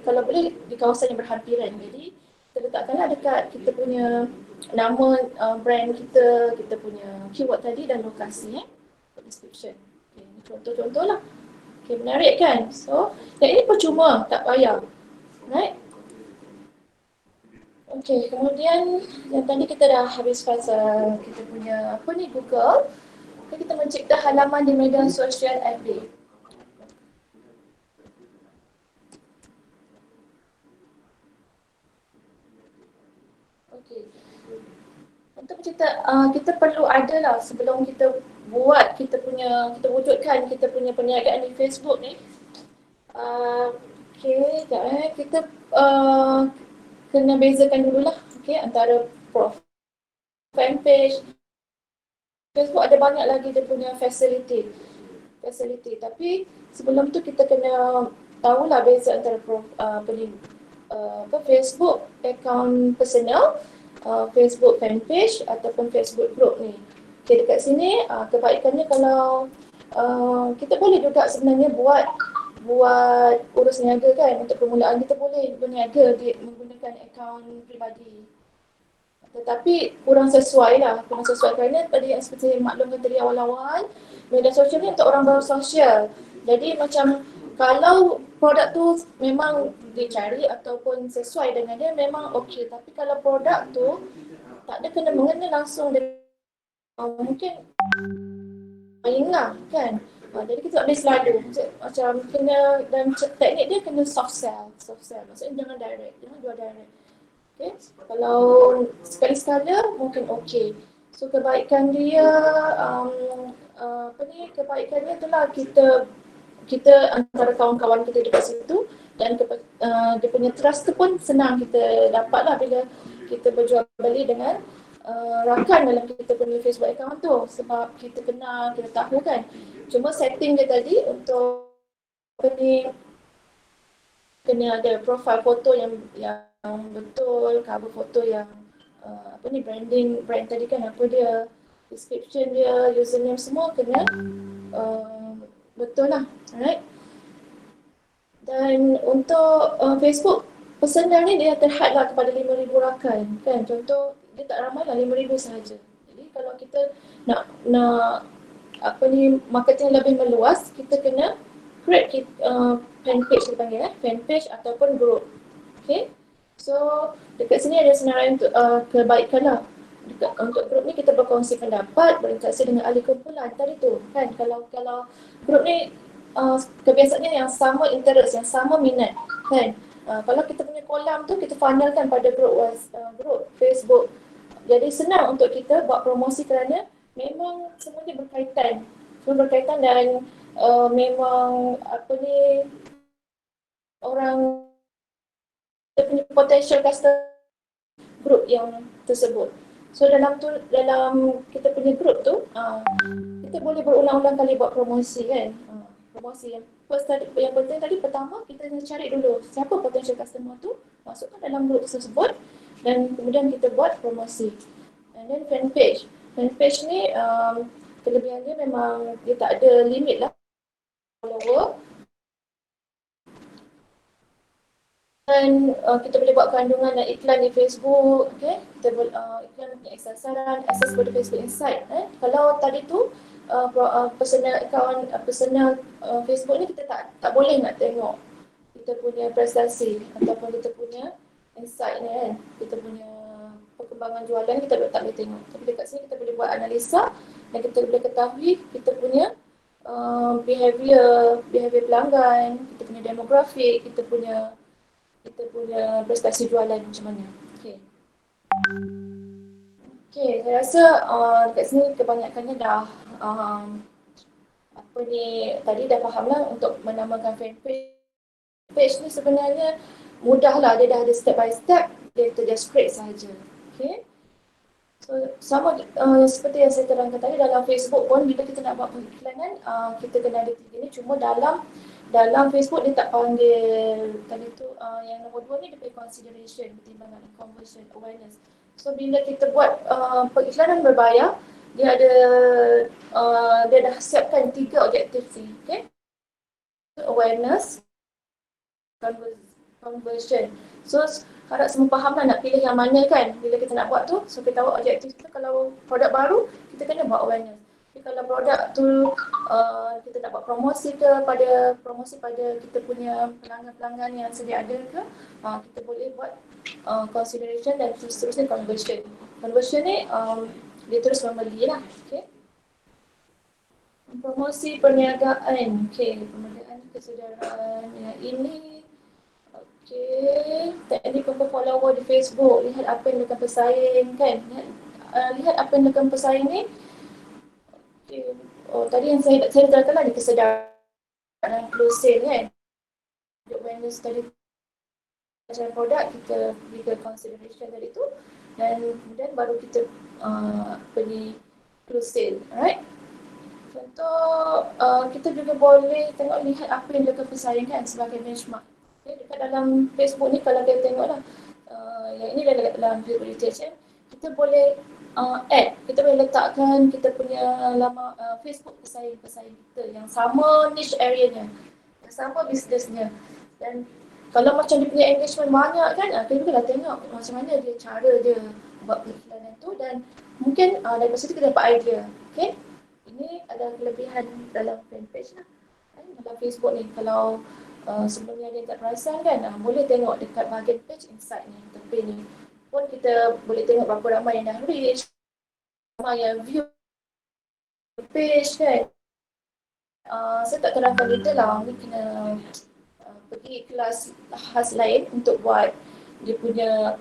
kalau boleh di kawasan yang berhampiran. Jadi kita letakkanlah dekat kita punya nama brand kita punya keyword tadi dan lokasi description. Okay, ini contoh-contoh lah. Okay, menarik kan? So, yang ini percuma, tak payah. Right? Okay, kemudian yang tadi kita dah habis fasa kita punya Google. Okay, kita mencipta halaman di media sosial FB. Untuk kita perlu ada lah sebelum kita buat kita wujudkan kita punya perniagaan di Facebook ni. Kita kena bezakan dululah antara fanpage. Facebook ada banyak lagi dia punya facility. Tapi sebelum tu kita kena tahulah beza antara Facebook account personal, Facebook fanpage ataupun Facebook group ni. Okay, dekat sini kebaikannya kalau kita boleh juga sebenarnya buat urus niaga kan. Untuk permulaan kita boleh berniaga menggunakan akaun peribadi. Tetapi kurang sesuai kerana tadi yang seperti maklumkan tadi awal-awal, media sosial ni untuk orang bersosial. Jadi macam kalau produk tu memang dicari ataupun sesuai dengan dia memang okey, tapi kalau produk tu tak ada kena mengena langsung dengan mungkin ingat kan. Jadi kita tak boleh selalu macam kena, dan teknik dia kena soft sell. Maksudnya jangan jual direct. Okay. Kalau sekali-sekala mungkin okey. So kebaikan dia kebaikannya itulah kita antara kawan-kawan kita dekat situ dan dia punya trust tu pun senang kita dapatlah bila kita berjual beli dengan rakan dalam kita punya Facebook account tu, sebab kita kenal, kita tahu kan. Cuma setting dia tadi untuk kena ada profile foto yang betul, cover foto yang brand tadi kan apa dia, description dia, username semua kena betul lah. Alright. Dan untuk Facebook personal ni dia terhad lah kepada 5,000 rakan kan. Contoh dia tak ramai lah, 5,000 sahaja. Jadi kalau kita nak marketing lebih meluas, kita kena create fanpage kita panggil fanpage ataupun group. Okay. So dekat sini ada senarai untuk kebaikan lah. Untuk grup ni kita berkongsi pendapat, berinteraksi dengan ahli kumpulan tadi tu kan. Kalau grup ni kebiasaannya yang sama interest, yang sama minat kan. Kalau kita punya kolam tu kita funnelkan pada grup Facebook. Jadi senang untuk kita buat promosi kerana memang semuanya berkaitan. Semua berkaitan dan memang orang dia punya potential customer grup yang tersebut. So dalam kita punya grup tu kita boleh berulang-ulang kali buat promosi kan. Promosi yang penting tadi pertama kita nak cari dulu siapa potential customer tu, masukkan dalam grup tersebut dan kemudian kita buat promosi. And then fanpage ni kelebihannya memang dia tak ada limit lah follower. Dan kita boleh buat kandungan dan iklan di Facebook, okay? Kita boleh iklan punya aksesaran, akses pada Facebook Insight. Kalau tadi tu personal account, personal Facebook ni kita tak boleh nak tengok kita punya prestasi ataupun kita punya insight ni kan, kita punya perkembangan jualan kita tak boleh tengok. Tapi dekat sini kita boleh buat analisa dan kita boleh ketahui kita punya behavior pelanggan, kita punya demografik, kita punya prestasi jualan macam mana. Okay, saya rasa dekat sini kebanyakannya dah tadi dah faham lah untuk menamakan fanpage. Page ni sebenarnya mudah lah, dia dah ada step by step, dia just create sahaja. Okay. So sama seperti yang saya terangkan tadi dalam Facebook pun bila kita nak buat pengiklanan kita kena ada tiga ni, cuma dalam Facebook dia tak panggil tadi tu yang nombor 2 ni dia panggil consideration, pertimbangan, conversion, awareness. So bila kita buat pengiklanan berbayar, dia dah siapkan 3 objektif ni, okay? Awareness, conversion. So harap semua faham lah nak pilih yang mana kan bila kita nak buat tu. So kita tahu objektif kita, kalau produk baru kita kena buat awareness. Kalau produk tu kita nak buat promosi pada kita punya pelanggan-pelanggan yang sedia ada ke, kita boleh buat consideration dan seterusnya conversion. Conversion ni dia terus membeli lah. Okay. Promosi perniagaan. Okay, perniagaan kesedaran yang ini. Okay, teknik untuk follower di Facebook. Lihat apa yang dilakukan pesaing kan. Lihat apa yang dilakukan pesaing ni. Okay. Tadi yang saya terangkan lah di kesedaran dan closing kan. Awareness tadi macam produk kita berikan consideration tadi tu dan kemudian baru kita closing, alright. Contoh kita juga boleh lihat apa yang dilakukan pesaing kan sebagai benchmark. Okay, dekat dalam Facebook ni kalau kita tengok lah yang ini dalam Facebook HM, kita boleh add, kita boleh letakkan kita punya Facebook pesaing kita yang sama niche area-nya, yang sama bisnesnya. Dan kalau macam dia punya engagement banyak kan, kita boleh tengok macam mana dia cara dia buat periklanan tu dan mungkin dari situ kita dapat idea. Okay, ini ada kelebihan dalam fanpage lah. Dalam Facebook ni kalau sebelumnya dia tak perasan kan, boleh tengok dekat bahagian page insight ni, tepi ni pun kita boleh tengok berapa ramai yang dah reach, ramai yang view page kan. Saya tak terangkan detail lah, ni kena pergi kelas khas lain untuk buat dia punya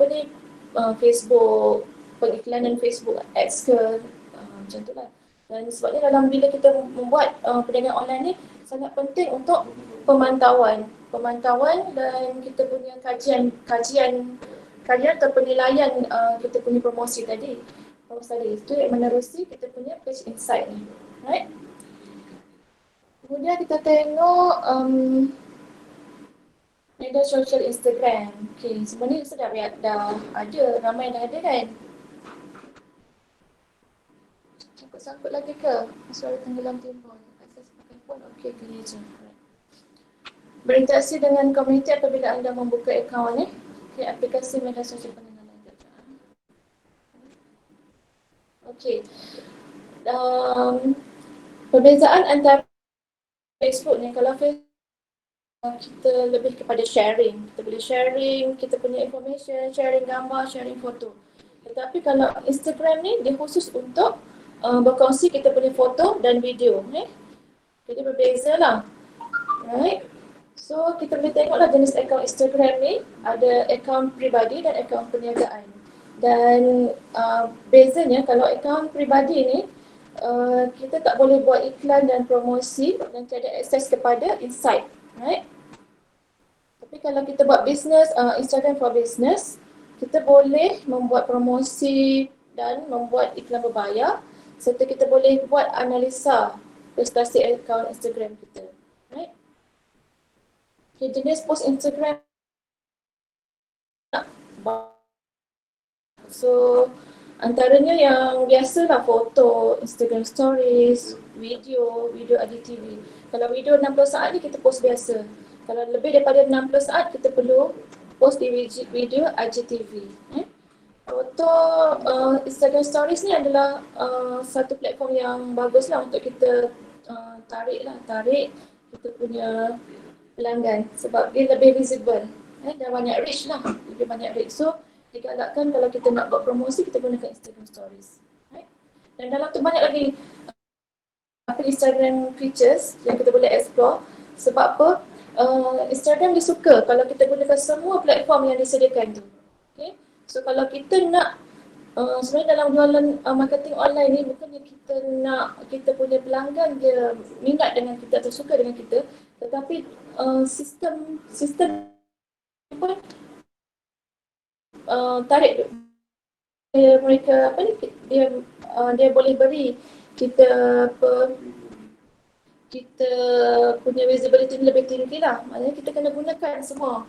Facebook, pengiklanan Facebook ads ke macam tu lah. Dan sebabnya bila kita membuat perniagaan online ni sangat penting untuk pemantauan dan kita punya kajian atau penilaian kita punya promosi tadi. Itu yang menerusi kita punya page insight ni. Right? Kemudian kita tengok media sosial Instagram. Okay, sebenarnya dah ada, ramai dah ada kan. sangkut lagi ke? Suara tenggelam timbul. Akses pakai phone, okey, clear je. Berinteraksi dengan komuniti apabila anda membuka akaun ni. Okay, aplikasi media sosial pengenalan kerja. Okey. Perbezaan antara Facebook ni, kalau Facebook kita lebih kepada sharing. Kita boleh sharing, kita punya information, sharing gambar, sharing foto. Tetapi kalau Instagram ni, dia khusus untuk berkongsi kita punya foto dan video. Jadi berbeza lah. Right? So, kita boleh tengoklah jenis akaun Instagram ni, ada akaun peribadi dan akaun perniagaan. Dan bezanya kalau akaun peribadi ni, kita tak boleh buat iklan dan promosi dan tiada akses kepada insight. Right? Tapi kalau kita buat business, Instagram for business, kita boleh membuat promosi dan membuat iklan berbayar serta kita boleh buat analisa prestasi akaun Instagram kita. Right? Okay, jenis post Instagram. So, antaranya yang biasalah foto, Instagram stories, video IGTV. Kalau video 60 saat ni kita post biasa. Kalau lebih daripada 60 saat kita perlu post di video IGTV. Foto Instagram stories ni adalah satu platform yang baguslah untuk kita tarik kita punya pelanggan sebab dia lebih visible dan banyak reach lah, lebih banyak reach. So digalakkan kalau kita nak buat promosi kita gunakan Instagram stories. Dan dalam tu banyak lagi Instagram features yang kita boleh explore. Sebab apa? Instagram dia suka kalau kita gunakan semua platform yang disediakan tu. Okay? So kalau kita nak sebenarnya dalam jualan marketing online ni bukannya kita nak kita punya pelanggan dia minat dengan kita atau suka dengan kita, tetapi sistem pun tarik mereka dia boleh beri kita kita punya visibility lebih tinggi lah. Maknanya kita kena gunakan semua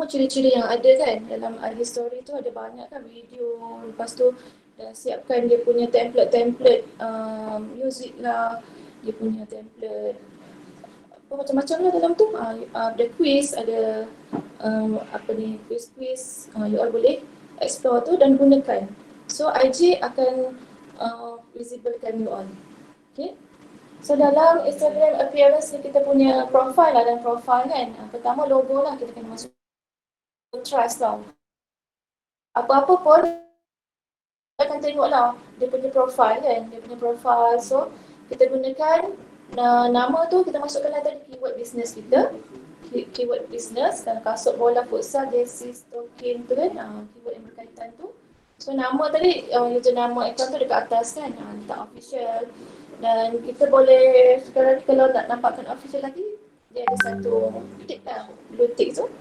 ciri-ciri yang ada kan. Dalam IG story tu ada banyak kan video, lepas tu dah siapkan dia punya template music lah, dia punya template macam-macam lah dalam tu. Ada quiz, ada quiz you all boleh explore tu dan gunakan. So IG akan visiblekan you all. Okay. So dalam Instagram appearance ni kita punya profile lah, dan profile kan. Pertama logo lah, kita kena masuk trust lah. Apa-apa pun akan tengok lah dia punya profile kan, dia punya profile. So kita gunakan nama tu, kita masukkan lah tadi keyword business kita. Keyword business, dan kasut, bola, futsal, jersey, stocking tu kan, keyword yang berkaitan tu. So nama tadi, username account tu dekat atas kan, letak official. Dan kita boleh, sekarang kalau nak nampakkan official lagi, dia ada satu tick lah, blue tick tu.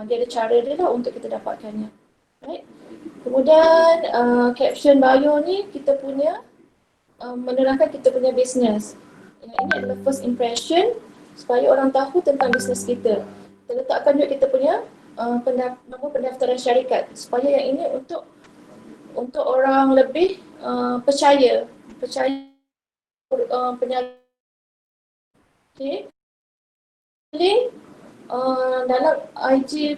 Dia ada cara dia lah untuk kita dapatkannya. Right? Kemudian caption bio ni kita punya menerangkan kita punya business. Yang ini adalah first impression supaya orang tahu tentang bisnes kita. Kita letakkan juga kita punya nombor pendaftaran syarikat supaya yang ini untuk orang lebih percaya penyaluran. Okay. Link dalam IG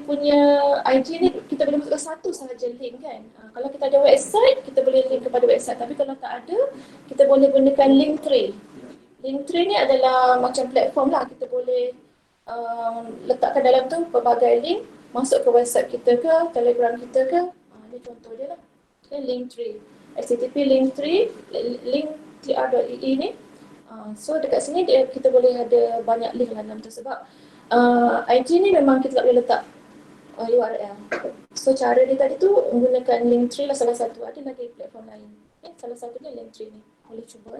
ni kita boleh masukkan satu sahaja link kan. Kalau kita ada website, kita boleh link kepada website. Tapi kalau tak ada, kita boleh gunakan Linktree. Linktree ni adalah macam platform lah. Kita boleh letakkan dalam tu pelbagai link, masuk ke website kita ke, Telegram kita ke. Ini contoh dia lah. Okay, Linktree. HTTP Linktree, linktr.ee ni. So dekat sini kita boleh ada banyak link lah dalam tu sebab IG ni memang kita tak boleh letak URL. So cara dia tadi tu menggunakan Linktree lah salah satu. Ada lagi platform lain. Salah satunya Linktree ni. Boleh cuba.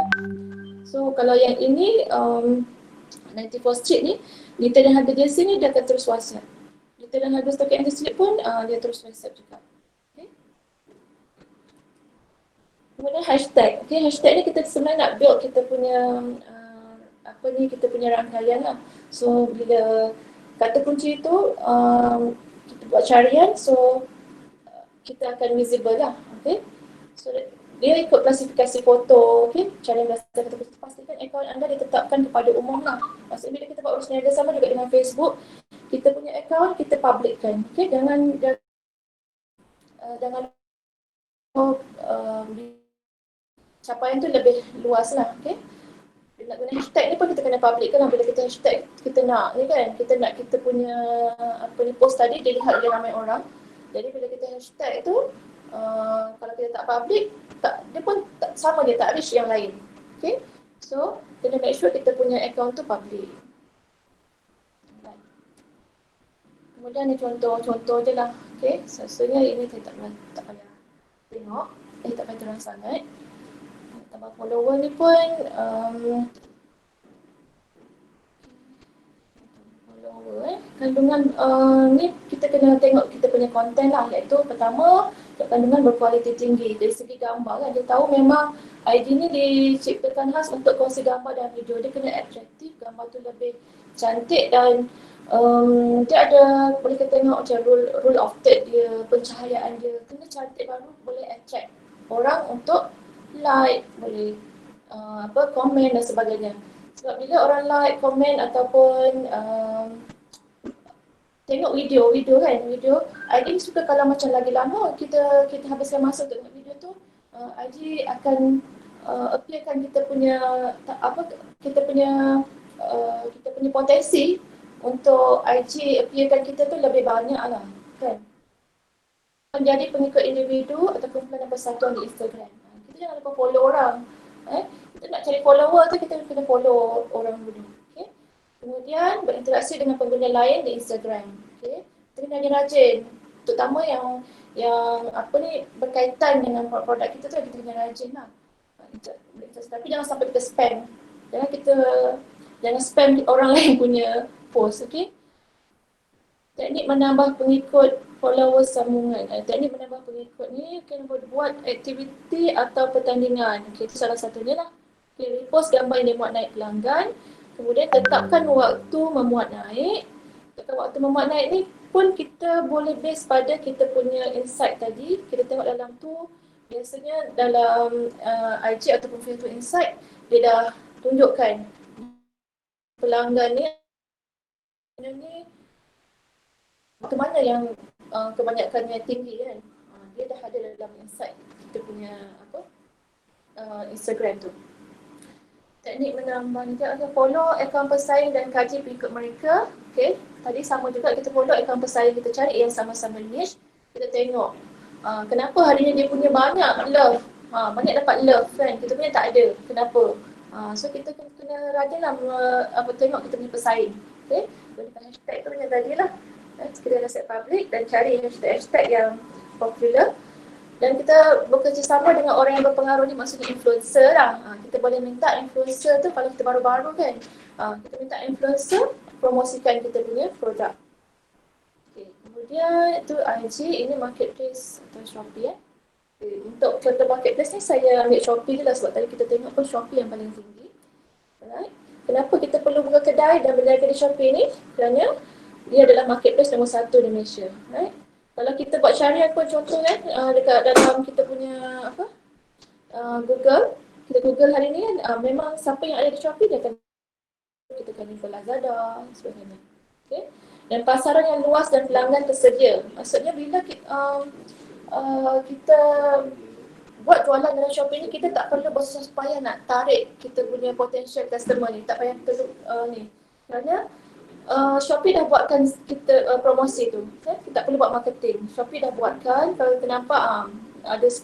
So kalau yang ini 94 Street ni, detail dan harga jersey ni dia akan terus WhatsApp. Detail dan harga stock and slip pun dia terus WhatsApp juga. Kemudian hashtag. Okay, hashtag ni kita sebenarnya nak build kita punya kita punya rangkaian lah. So bila kata kunci itu kita buat carian, so kita akan visible lah. Okay. So dia ikut klasifikasi foto, okay? Cara klasifikasi foto, pastikan akaun anda ditetapkan kepada umum lah. Maksudnya bila kita buat urus niaga sama juga dengan Facebook, kita punya akaun kita publikkan, okay? Jangan capaian tu lebih luas lah, okay? Bila nak guna hashtag ni pun kita kena publikkan lah. Bila kita hashtag kita nak ni kan, kita nak kita punya post tadi dilihat oleh ramai orang. Jadi bila kita hashtag tu, kalau kita tak public, dia pun sama, dia tak reach yang lain. Okay, so kena make sure kita punya account tu public. Kemudian ni contoh je lah. Okay, sebenarnya ini saya tak payah tengok, tak payah terang sangat. Tambah follower ni pun kandungan ni kita kena tengok kita punya konten lah, iaitu pertama kandungan berkualiti tinggi dari segi gambar kan. Dia tahu memang ID ni diciptakan khas untuk kongsi gambar dan video, dia kena atraktif, gambar tu lebih cantik dan dia ada, boleh kita tengok macam rule of third dia, pencahayaan dia kena cantik baru boleh attract orang untuk like, boleh komen dan sebagainya. Sebab bila orang like, komen ataupun tengok video kan, IG suka kalau macam lagi lama kita habiskan masa untuk tengok video tu, IG akan appearkan kita punya kita punya potensi untuk IG appearkan kita tu lebih banyak lah kan. Menjadi pengikut individu atau kumpulan dan persatuan di Instagram. Kita jangan lupa follow orang. Kita nak cari follower tu kita kena follow orang dulu. Okay? Kemudian berinteraksi dengan pengguna lain di Instagram. Okay? Kita kena rajin. Terutama yang berkaitan dengan produk kita tu, kita kena rajin lah. Tapi jangan sampai kita spam. Jangan spam orang lain punya post. Okay? Teknik menambah pengikut followers sambungan. Teknik menambah pengikut ni kena buat aktiviti atau pertandingan. Okay, itu salah satunya lah. Okay, repost gambar yang dimuat naik pelanggan. Kemudian tetapkan waktu memuat naik. Tetapkan waktu memuat naik ni pun kita boleh base pada kita punya insight tadi. Kita tengok dalam tu, biasanya dalam IG ataupun Facebook Insight, dia dah tunjukkan pelanggan ni ke mana yang kebanyakannya tinggi kan. Dia dah ada dalam insight kita punya Instagram tu. Teknik menambah ni kita follow akaun pesaing dan kaji pengikut mereka. Okay, tadi sama juga kita follow akaun pesaing, kita cari yang sama-sama niche. Kita tengok kenapa hari ni dia punya banyak love, banyak dapat love kan, kita punya tak ada, kenapa? So kita kena rajin lah tengok kita punya pesaing. Okay, gunakan hashtag tu macam tadi lah. Kita set public dan cari hashtag yang popular. Dan kita bekerjasama dengan orang yang berpengaruh ni, maksudnya influencer lah. Kita boleh minta influencer tu, kalau kita baru-baru kan, kita minta influencer promosikan kita punya produk. Okay. Kemudian itu IG, ini marketplace atau Shopee . Okay. Untuk contoh marketplace ni saya ambil Shopee je lah, sebab tadi kita tengok pun Shopee yang paling tinggi. Alright. Kenapa kita perlu buka kedai dan berniaga di Shopee ni? Kerana dia adalah marketplace nombor 1 di Malaysia. Right? Kalau kita buat syariah pun contoh kan, dekat dalam kita punya Google, kita Google hari ni kan, memang siapa yang ada di Shopee dia akan kita akan info Lazada sebagainya. Okay? Dan pasaran yang luas dan pelanggan tersedia. Maksudnya bila kita buat jualan dalam Shopee ni, kita tak perlu bersusah payah nak tarik kita punya potential customer ni, tak payah perlu ni. Kerana Shopee dah buatkan kita promosi tu. Kita tak perlu buat marketing. Shopee dah buatkan, kalau kita nampak ada 10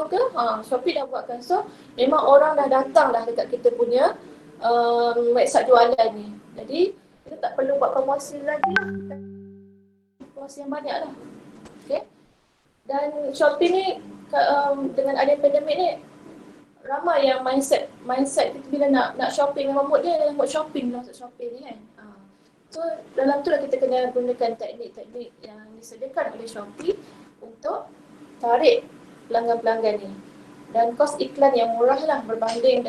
ke, Shopee dah buatkan. So memang orang dah datang dah dekat kita punya website jualan ni. Jadi kita tak perlu buat promosi lagi lah. Promosi yang banyak lah. Okay. Dan Shopee ni dengan adanya pandemik ni, ramai yang mindset kita bila nak shopping, memang mood dia mood shopping lah, untuk shopping ni kan. So dalam tu lah kita kena gunakan teknik-teknik yang disediakan oleh Shopee untuk tarik pelanggan-pelanggan ni. Dan kos iklan yang murah lah berbanding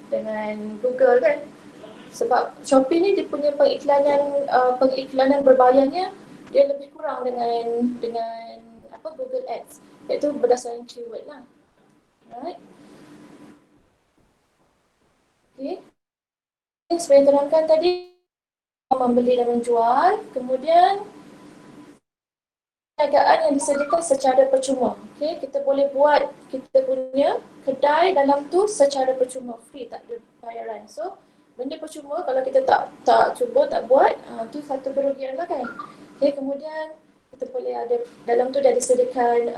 dengan Google kan. Sebab Shopee ni dia punya pengiklanan berbayarnya dia lebih kurang dengan Google Ads. Iaitu berdasarkan keyword lah. Right. Okay. Seperti yang terangkan tadi, membeli dan menjual, kemudian perniagaan yang disediakan secara percuma. Okay, kita boleh buat kita punya kedai dalam tu secara percuma, free, tak ada bayaran. So, benda percuma kalau kita tak cuba, tak buat, tu satu kerugian lah kan. Okay, kemudian kita boleh ada, dalam tu dah disediakan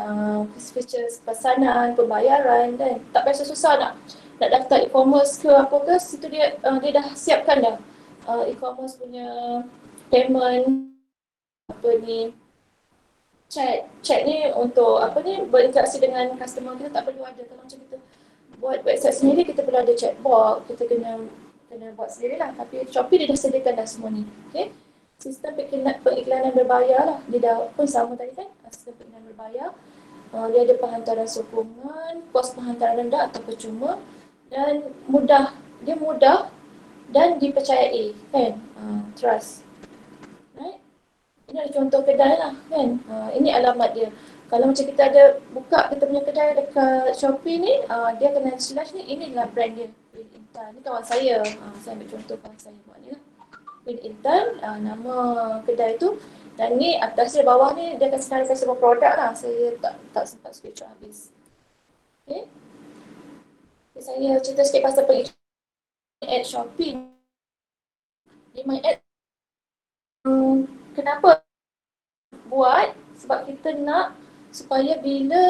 features pesanan, pembayaran dan tak payah susah nak daftar e-commerce ke apa ke, situ dia dah siapkan dah e-commerce punya payment, apa ni, chat ni untuk apa ni, berinteraksi dengan customer kita tak perlu ada. Kalau macam kita buat website sendiri, kita perlu ada chatbot, kita kena buat sendiri lah. Tapi Shopee dia dah sediakan dah semua ni. Okay. Sistem pengiklanan berbayar lah, dia dah pun sama tadi kan, sistem pengiklanan berbayar. Dia ada penghantaran sokongan, kos penghantaran rendah atau percuma, dan mudah dan dipercayai kan, trust. Right? Ini ada contoh kedai lah kan. Ini alamat dia. Kalau macam kita ada buka kita punya kedai dekat Shopee ni, dia kena slash ni, inilah brand dia, Win Intan. Ni kawan saya. Saya ambil contoh kawan saya buat ni lah. Win Intan, nama kedai tu. Dan ni atas dia, bawah ni dia akan senaraikan semua produk lah. Saya tak sempat screenshot habis. Okay. Saya cerita sikit pasal pengiklanan ad Shopee. Di My Ad, kenapa buat? Sebab kita nak supaya bila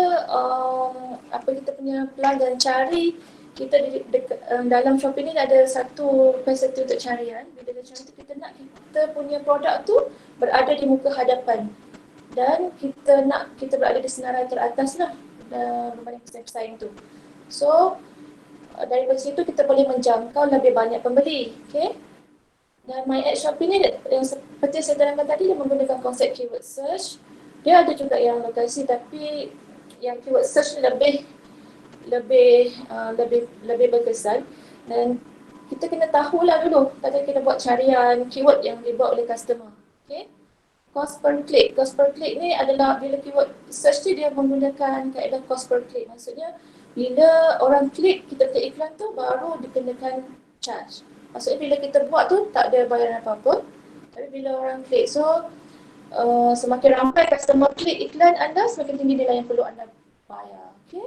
kita punya pelanggan cari kita dalam Shopee ni ada satu facility untuk carian. Bila dia cari tu, kita nak kita punya produk tu berada di muka hadapan, dan kita berada di senarai teratas lah berbanding pesaing tu. So daripada situ kita boleh menjangkau lebih banyak pembeli. Okay. Dan My Ad Shopee ni yang seperti saya terangkan tadi, dia menggunakan konsep keyword search. Dia ada juga yang lokasi, tapi yang keyword search ni lebih berkesan. Dan kita kena tahulah dulu, tadi kita buat carian keyword yang dibuat oleh customer. Okay. Cost per click. Cost per click ni adalah bila keyword search ni dia menggunakan kaedah cost per click. Maksudnya bila orang klik, kita klik iklan tu, baru dikenakan charge. Maksudnya bila kita buat tu tak ada bayaran apa-apa, tapi bila orang klik, so semakin ramai customer klik iklan anda, semakin tinggi nilai yang perlu anda bayar. Okay.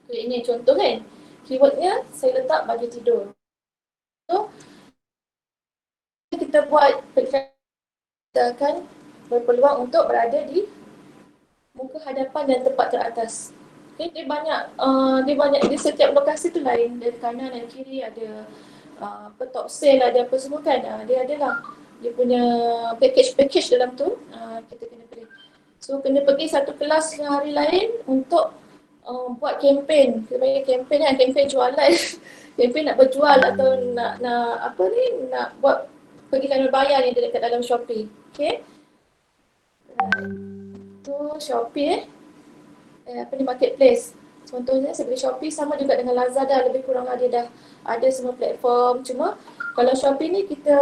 So, ini contoh kan, keywordnya saya letak baju tidur. So kita buat iklan, kita akan berpeluang untuk berada di muka hadapan dan tempat teratas. Okay, dia banyak di setiap lokasi tu lain, dari kanan dan kiri ada top sale, ada apa semua kan. Dia adalah dia punya package dalam tu, kita kena pilih. So kena pergi satu kelas hari lain untuk buat kempen. Kita panggil kempen kan, kempen jualan. Kempen nak berjual atau nak buat pergilan berbayar yang dekat dalam Shopee. Okay. Tu Shopee marketplace. Contohnya saya beli Shopee, sama juga dengan Lazada, lebih kurang dia dah ada semua platform. Cuma kalau Shopee ni kita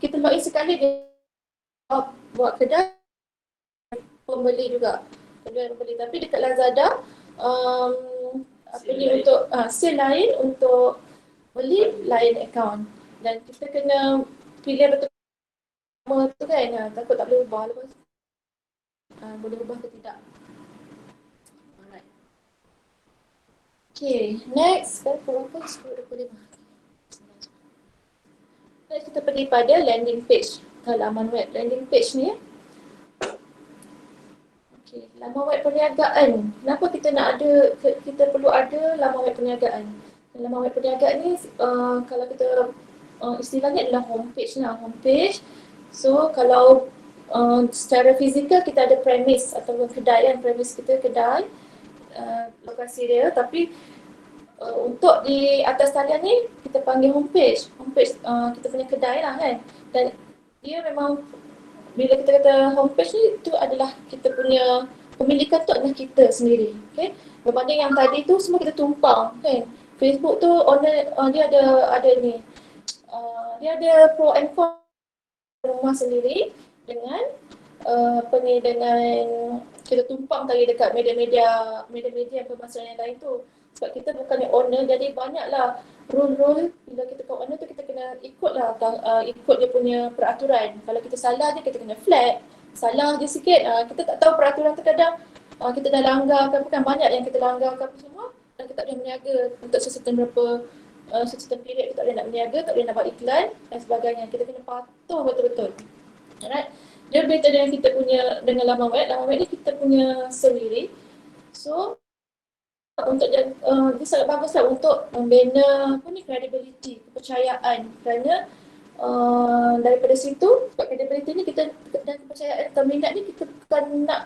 login sekali, dia buat kedai pembeli juga. Tapi dekat Lazada untuk sale lain, untuk beli lain account. Dan kita kena pilih betul nama tu kan, takut tak boleh ubah lepas. Boleh ubah ke tidak. Alright. Okay, next. Next kita pergi pada landing page, halaman web. Landing page ni okay, laman web perniagaan. Kenapa kita perlu ada laman web perniagaan? Laman web perniagaan ni kalau kita istilahnya adalah homepage lah, homepage. So kalau secara fizikal kita ada premise atau kedai kan, premise kita kedai, lokasi dia, tapi untuk di atas talian ni kita panggil homepage. Homepage kita punya kedai lah kan. Dan dia memang bila kita kata homepage ni, itu adalah kita punya pemilikan tu adalah kita sendiri. Okay? Berbanding yang tadi tu semua kita tumpang kan. Facebook tu owner dia ada ni. Dia ada pro and con rumah sendiri dengan apa ni, dengan kita tumpang tadi dekat media-media pemasaran yang lain tu. Sebab kita bukannya owner, jadi banyaklah rule-rule. Bila kita ke owner tu kita kena ikutlah, ikut dia punya peraturan. Kalau kita salah je kita kena flag. Salah je sikit, kita tak tahu peraturan tu kadang kita dah langgar ke, bukan banyak yang kita langgar ke apa semua, dan kita tak boleh berniaga untuk secertain period. Kita tak boleh nak berniaga, tak boleh nak buat iklan dan sebagainya. Kita kena patuh betul-betul. Alright. Dia berbeza dengan kita punya, dengan laman web. Laman web ni kita punya sendiri. So untuk dia sangat baguslah untuk membina credibility, kepercayaan. Kerana daripada situ, sebab credibility ni kita dan kepercayaan atau minat ni kita bukan nak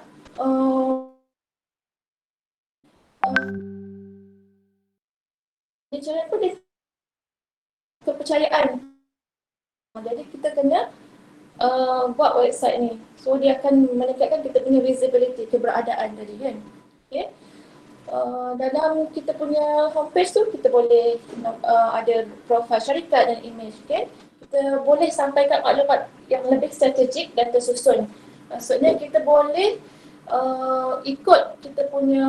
dia cara pun dia kepercayaan. Jadi kita kena buat website ni. So dia akan meningkatkan kita punya visibility, keberadaan tadi kan. Okay. Dalam kita punya homepage tu kita boleh ada profil syarikat dan image. Okay. Kita boleh sampaikan maklumat yang lebih strategik dan tersusun. Maksudnya kita boleh ikut kita punya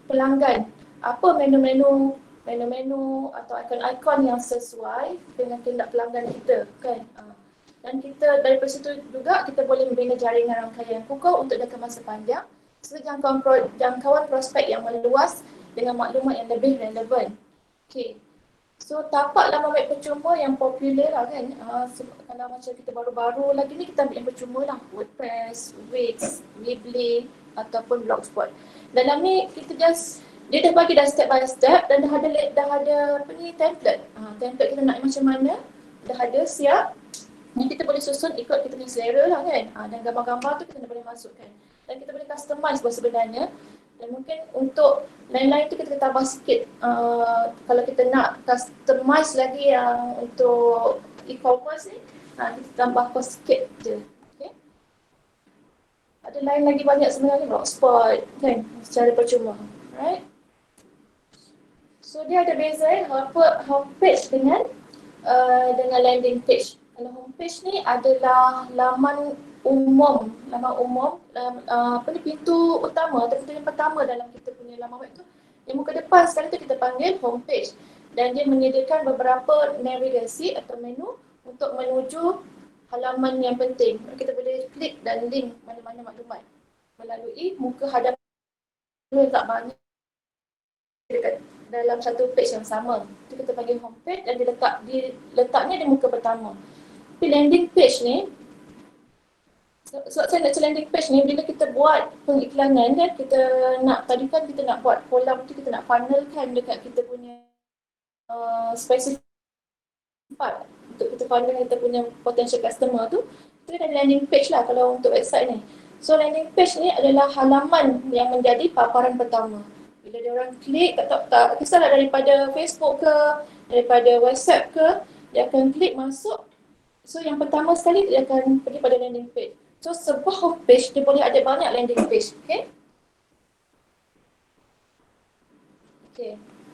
pelanggan, apa menu-menu atau ikon-ikon yang sesuai dengan kehendak pelanggan kita kan. Dan kita daripada situ juga kita boleh membina jaringan rangkaian kukuh untuk jangka masa panjang serta jangkauan prospek yang meluas dengan maklumat yang lebih relevan. Okay. So tapak laman web percuma yang popular lah kan. Kalau macam kita baru-baru lagi ni kita ambil yang percuma lah. WordPress, Wix, Weebly ataupun Blogspot. Dalam ni kita dia dah bagi dah step by step dan dah ada apa ni, template. Template kita nak macam mana dah ada siap. Yang kita boleh susun ikut kita punya selera lah kan. Dan gambar-gambar tu kita boleh masukkan. Dan kita boleh customize sebenarnya. Dan mungkin untuk lain-lain tu kita tambah sikit. Kalau kita nak customize lagi yang untuk e-commerce ni, kita tambah kos sikit je. Okay. Ada lain lagi banyak sebenarnya, Blogspot kan, secara percuma. Right? So dia ada beza homepage dengan landing page. Kalau homepage ni adalah laman umum, pintu utama atau pintu yang pertama dalam kita punya laman web tu. Yang muka depan sekali tu kita panggil homepage dan dia menyediakan beberapa navigasi atau menu untuk menuju halaman yang penting. Kita boleh klik dan link mana-mana maklumat melalui muka hadapan yang tak banyak dekat dalam satu page yang sama. Itu kita panggil homepage dan letaknya di muka pertama. Tapi landing page ni, sebab saya nak landing page ni, bila kita buat pengiklanan kan, kita nak buat kolam tu, kita nak funnelkan dekat kita punya spesifik part untuk kita funnel kita punya potential customer tu, kita ada landing page lah kalau untuk website ni. So landing page ni adalah halaman yang menjadi paparan pertama. Bila dia orang klik, tak kisahlah daripada Facebook ke, daripada WhatsApp ke, dia akan klik masuk. So yang pertama sekali dia akan pergi pada landing page. So sebuah homepage dia boleh ada banyak landing page. Okay.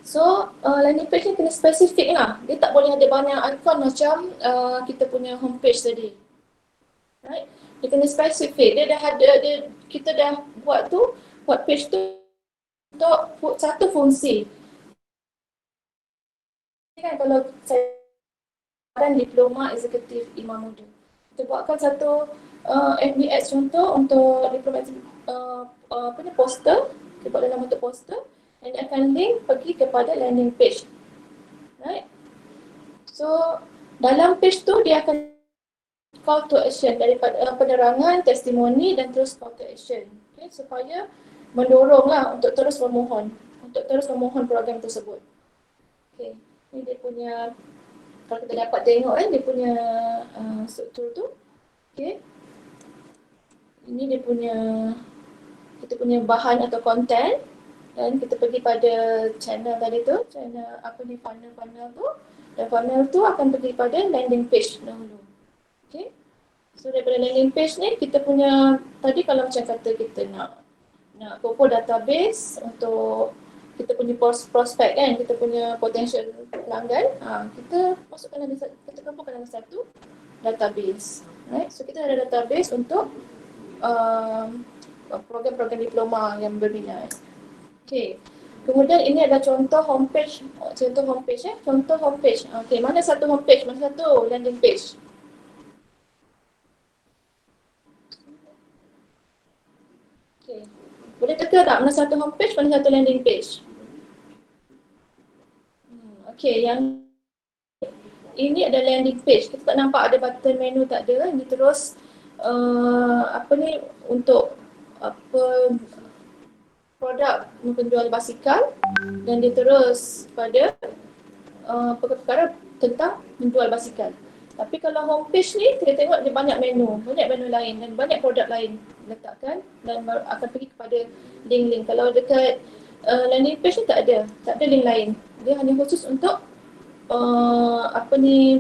So landing page ni kena spesifik lah. Dia tak boleh ada banyak ikon macam kita punya homepage tadi. Right? Dia kena spesifik. Kita dah buat page tu untuk satu fungsi. Kan kalau saya dan diploma eksekutif Imam Muda. Kita buatkan satu FBX contoh untuk diploma poster. Kita buat dalam bentuk poster dan dia akan link pergi kepada landing page. Right? So dalam page tu dia akan call to action daripada penerangan, testimoni dan terus call to action. Okay? Supaya mendoronglah untuk terus memohon program tersebut. Okay. Ini dia punya, kalau kita dapat tengok kan dia punya struktur tu. Okay. Ini dia punya, kita punya bahan atau konten dan kita pergi pada channel tadi tu, channel funnel tu, dan funnel tu akan pergi pada landing page dahulu. Okay. So daripada landing page ni kita punya, tadi kalau macam kata kita nak kumpul database untuk kita punya prospek kan, kita punya potential pelanggan, kita masukkan kita kumpulkan dalam satu database. Right? So kita ada database untuk program-program diploma yang berminat. Okey. Kemudian ini adalah contoh homepage, contoh homepage. Okey, mana satu homepage, mana satu landing page? Okey. Boleh teka tak mana satu homepage, mana satu landing page? Okey, yang ini ada landing page. Kita tak nampak ada button menu, tak ada. Ini terus untuk produk penjual basikal, dan dia terus pada perkara-perkara tentang menjual basikal. Tapi kalau homepage ni, kita tengok dia banyak menu lain dan banyak produk lain letakkan dan akan pergi kepada link-link. Kalau dekat landing page ni tak ada link lain. Dia hanya khusus untuk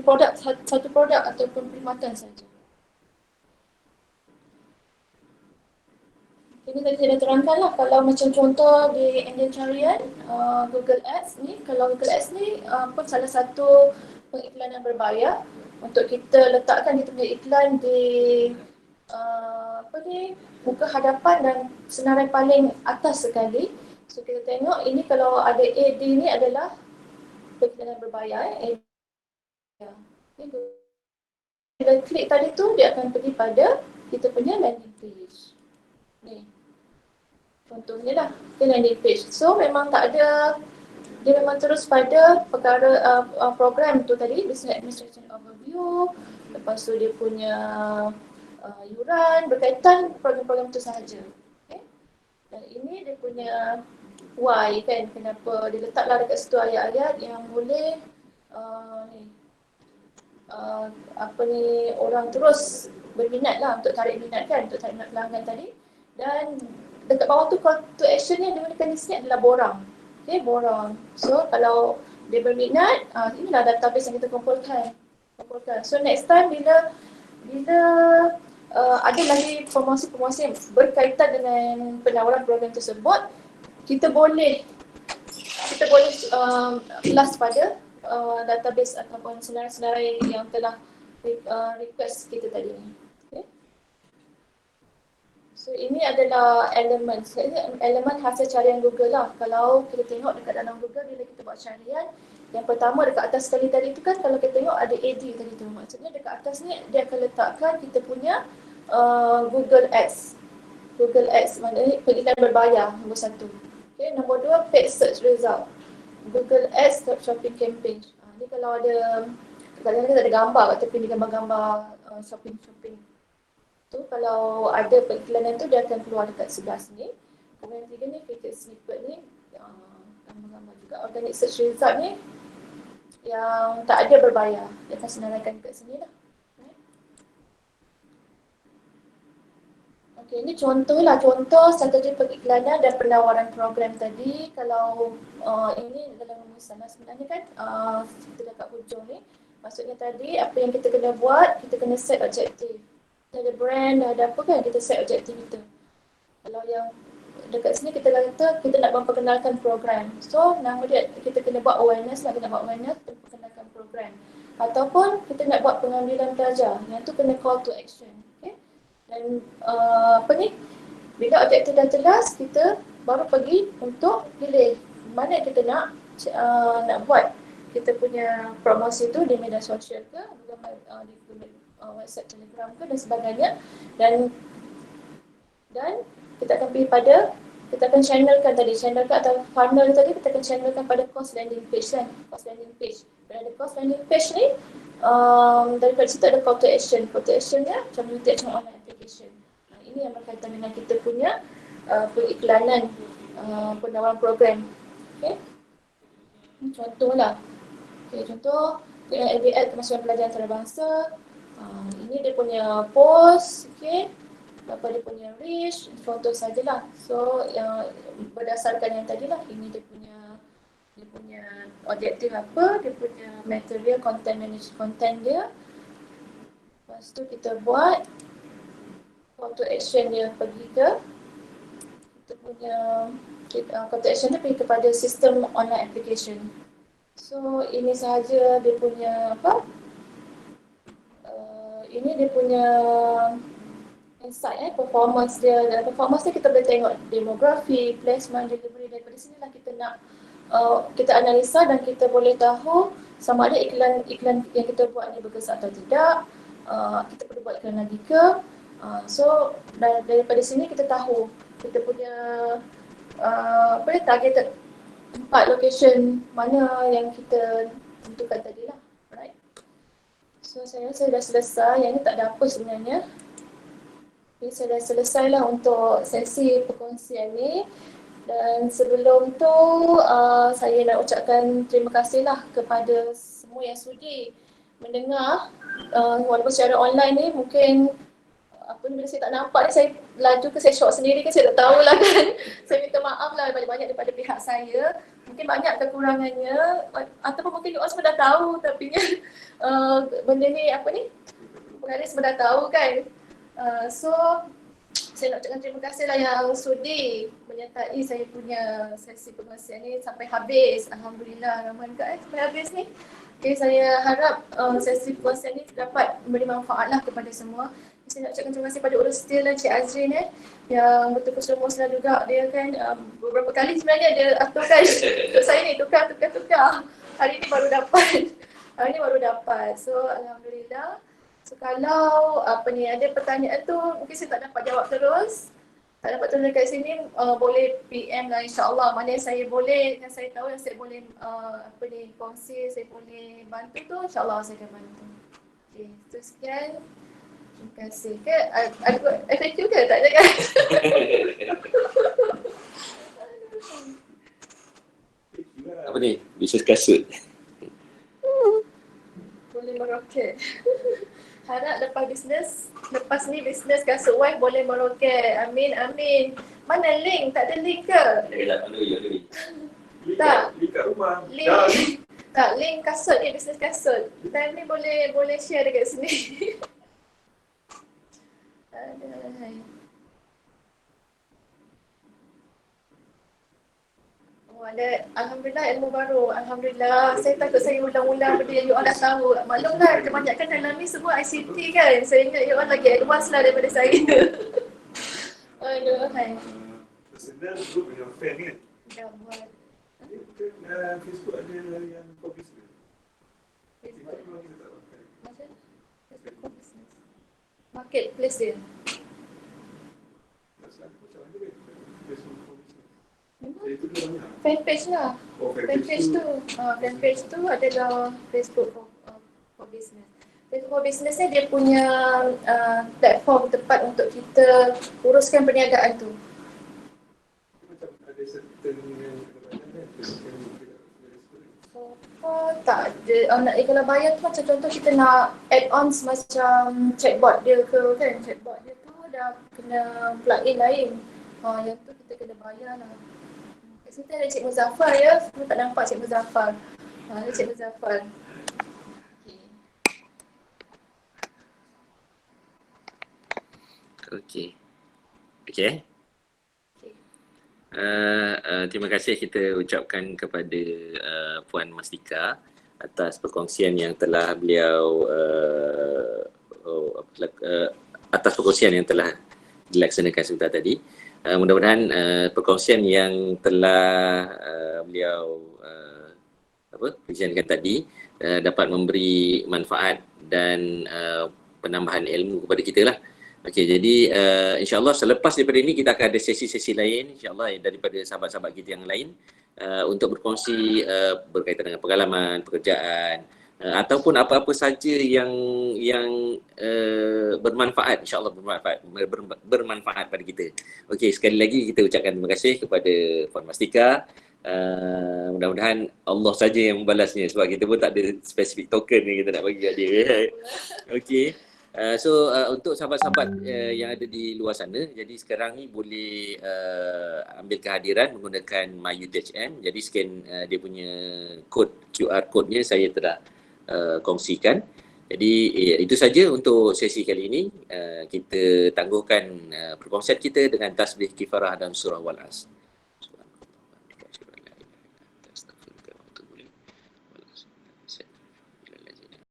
produk, satu produk ataupun perkhidmatan saja. Ini tadi saya dah terangkan lah, kalau macam contoh di enjin carian Google Ads ni, kalau Google Ads ni pun salah satu pengiklanan berbayar untuk kita letakkan kita punya iklan di muka hadapan dan senarai paling atas sekali. So kita tengok ini kalau ada AD ni adalah pengiklanan berbayar. Bila klik tadi tu dia akan pergi pada kita punya landing page. Ni. Contohnya lah, ke landing page. So memang tak ada, dia memang terus pada perkara program tu tadi, Business Administration Overview, lepas tu dia punya yuran berkaitan program-program tu sahaja. Okay? Dan ini dia punya why kan, kenapa dia letaklah dekat situ ayat-ayat yang boleh orang terus berminat lah, untuk tarik minat kan, untuk tarik minat pelanggan tadi. Dan dekat bawah tu call to action ni yang digunakan di sini adalah borang. Okay, borang. So kalau dia berminat, inilah database yang kita kumpulkan. So next time bila ada lagi promosi-promosi yang berkaitan dengan penawaran program tersebut, kita boleh plus pada database ataupun senarai-senarai yang telah request kita tadi ni. Okay. So ini adalah elemen hasil carian Google lah. Kalau kita tengok dekat dalam Google, bila kita buat carian, yang pertama dekat atas sekali tadi tu kan, kalau kita tengok ada AD tadi tu, maksudnya dekat atas ni dia akan letakkan kita punya Google Ads. Google Ads maknanya pengiklan berbayar, nombor satu. Okay, nombor dua, paid search result. Google Ads shopping campaign. Ni kalau ada, kadang-kadang kita ada gambar tapi ni gambar-gambar shopping. Tu kalau ada periklanan tu dia akan keluar dekat sebelah sini. Kemudian yang tiga ni featured snippet ni, gambar-gambar juga. Organic search result ni yang tak ada berbayar, dia akan senaraikan dekat sini lah. Okey, ini contoh strategi periklanan dan penawaran program tadi. Kalau ini dalam rumusan sebenarnya kan, kita dekat hujung ni. Maksudnya tadi apa yang kita kena buat, kita kena set objektif. Ada brand, ada apa kan, kita set objektif kita. Kalau yang dekat sini kita kata kita nak memperkenalkan program. So nama dia, kita kena buat awareness, memperkenalkan program. Ataupun kita nak buat pengambilan pelajar, yang tu kena call to action. Okay? Dan bila objektif dah jelas, kita baru pergi untuk pilih mana kita nak buat kita punya promosi tu di media sosial ke, di website Telegram ke dan sebagainya. Dan kita akan pergi pada, kita akan channelkan atau funnel tadi, kita akan channelkan pada course landing page kan, course landing page. Dan ada course landing page ni, daripada situ ada call to action. Call to actionnya macam YouTube online application. Ini yang berkaitan dengan kita punya periklanan penawaran program. Okay. Contohlah. Okay, contoh ABL Kemajuan Pelajaran Antarabangsa. Ini dia punya post, okay. Berapa dia punya reach, foto sajalah. So yang berdasarkan yang tadi lah, ini dia punya objektif apa, dia punya material content dia. Lepas tu kita buat call to action dia pergi ke kita punya call to action dia pergi kepada sistem online application. So ini sahaja dia punya ini dia punya insight performance dia. Dalam performance dia kita boleh tengok demografi, placement, delivery. Daripada sinilah kita nak kita analisa dan kita boleh tahu sama ada iklan yang kita buat ni berkesan atau tidak. Kita perlu buat iklan lagi ke. So daripada sini kita tahu kita punya targeted tempat location mana yang kita tentukan tadi lah. Right? So saya rasa dah selesai. Yang ni tak ada apa sebenarnya. Okay, saya dah selesai lah untuk sesi perkongsian ni. Dan sebelum tu saya nak ucapkan terima kasih lah kepada semua yang sudi mendengar. Walaupun secara online ni mungkin bila saya tak nampak ni, saya laju ke saya short sendiri ke saya tak tahulah kan. Saya minta maaf lah banyak-banyak daripada pihak saya. Mungkin banyak kekurangannya ataupun mungkin you all semua dah tahu tapi benda ni pengalis semua dah tahu kan. So saya nak ucapkan terima kasih lah yang sudi menyertai saya punya sesi perkongsian ni sampai habis. Alhamdulillah, Rahman Kak sampai habis ni. Okay, saya harap sesi perkongsian ni dapat memberi manfaat lah kepada semua. Saya nak ucapkan terima kasih pada Urus Steel dan Cik Azrin yang betul-betul musnah juga dia kan. Beberapa kali sebenarnya dia aturkan untuk saya ni tukar. Hari ni baru dapat. So Alhamdulillah. So kalau ada pertanyaan tu mungkin saya tak dapat jawab terus. Tak dapat terus dekat sini boleh PM lah insya-Allah. Mana yang saya boleh, yang saya tahu yang saya boleh kongsi, saya boleh bantu tu insya-Allah saya akan bantu. Okey, so sekian. Terima kasih. Ada FAQ ke? Tak ada kan? Apa ni? Bisnes kasut. Boleh meroket. Harap lepas ni bisnes kasut wife boleh meroket. Amin. Mana link? Tak ada link ke? Tak. Link kat rumah. Link. Tak, link kasut ni, bisnes kasut. Time ni boleh share dekat sini. Ada Alhamdulillah ilmu baru. Alhamdulillah. Saya takut saya ulang-ulang benda yang you all dah tahu. Maklum kan, kebanyakan dalam ni semua ICT kan. Saya ingat you all lagi advance lah daripada saya. Aduh, hai. Personal group dengan fan kan? Dah buat. Facebook ada yang for business. Facebook. Memang kita tak pakai. Macam Facebook for business. Marketplace dia. Masalah aku macam mana kan? Facebook for business. Itu dia banyak. Fanpage lah. Oh, Fanpage tu adalah Facebook for business. Facebook for business ni dia punya platform tepat untuk kita uruskan perniagaan tu. Macam ada certain yang Tak ada. Kalau bayar tu macam contoh kita nak add-ons macam chatbot dia ke kan. Chatbot dia tu dah kena plug-in lain. Yang tu kita kena bayar lah. Kat situ ada Cik Muzaffar ya. Semua tak nampak Cik Muzaffar. Ada Cik Muzaffar. Okey. Terima kasih kita ucapkan kepada Puan Mastika atas perkongsian yang telah beliau atas perkongsian yang telah dilaksanakan sebentar tadi. Mudah-mudahan perkongsian yang telah beliau presentkan tadi dapat memberi manfaat dan penambahan ilmu kepada kita lah. Okey, jadi insyaAllah selepas daripada ini kita akan ada sesi-sesi lain insyaAllah daripada sahabat-sahabat kita yang lain untuk berkongsi berkaitan dengan pengalaman, pekerjaan ataupun apa-apa saja yang bermanfaat, insyaAllah bermanfaat pada kita. Okey, sekali lagi kita ucapkan terima kasih kepada Puan Mastika. Mudah-mudahan Allah saja yang membalasnya sebab kita pun tak ada spesifik token yang kita nak bagi kat dia. Okey. So untuk sahabat-sahabat yang ada di luar sana, jadi sekarang ni boleh ambil kehadiran menggunakan MyUTHM. Jadi scan dia punya QR code-nya saya telah kongsikan. Jadi itu saja untuk sesi kali ini. Kita tangguhkan perkongsian kita dengan tasbih kifarah dan surah Wal-As.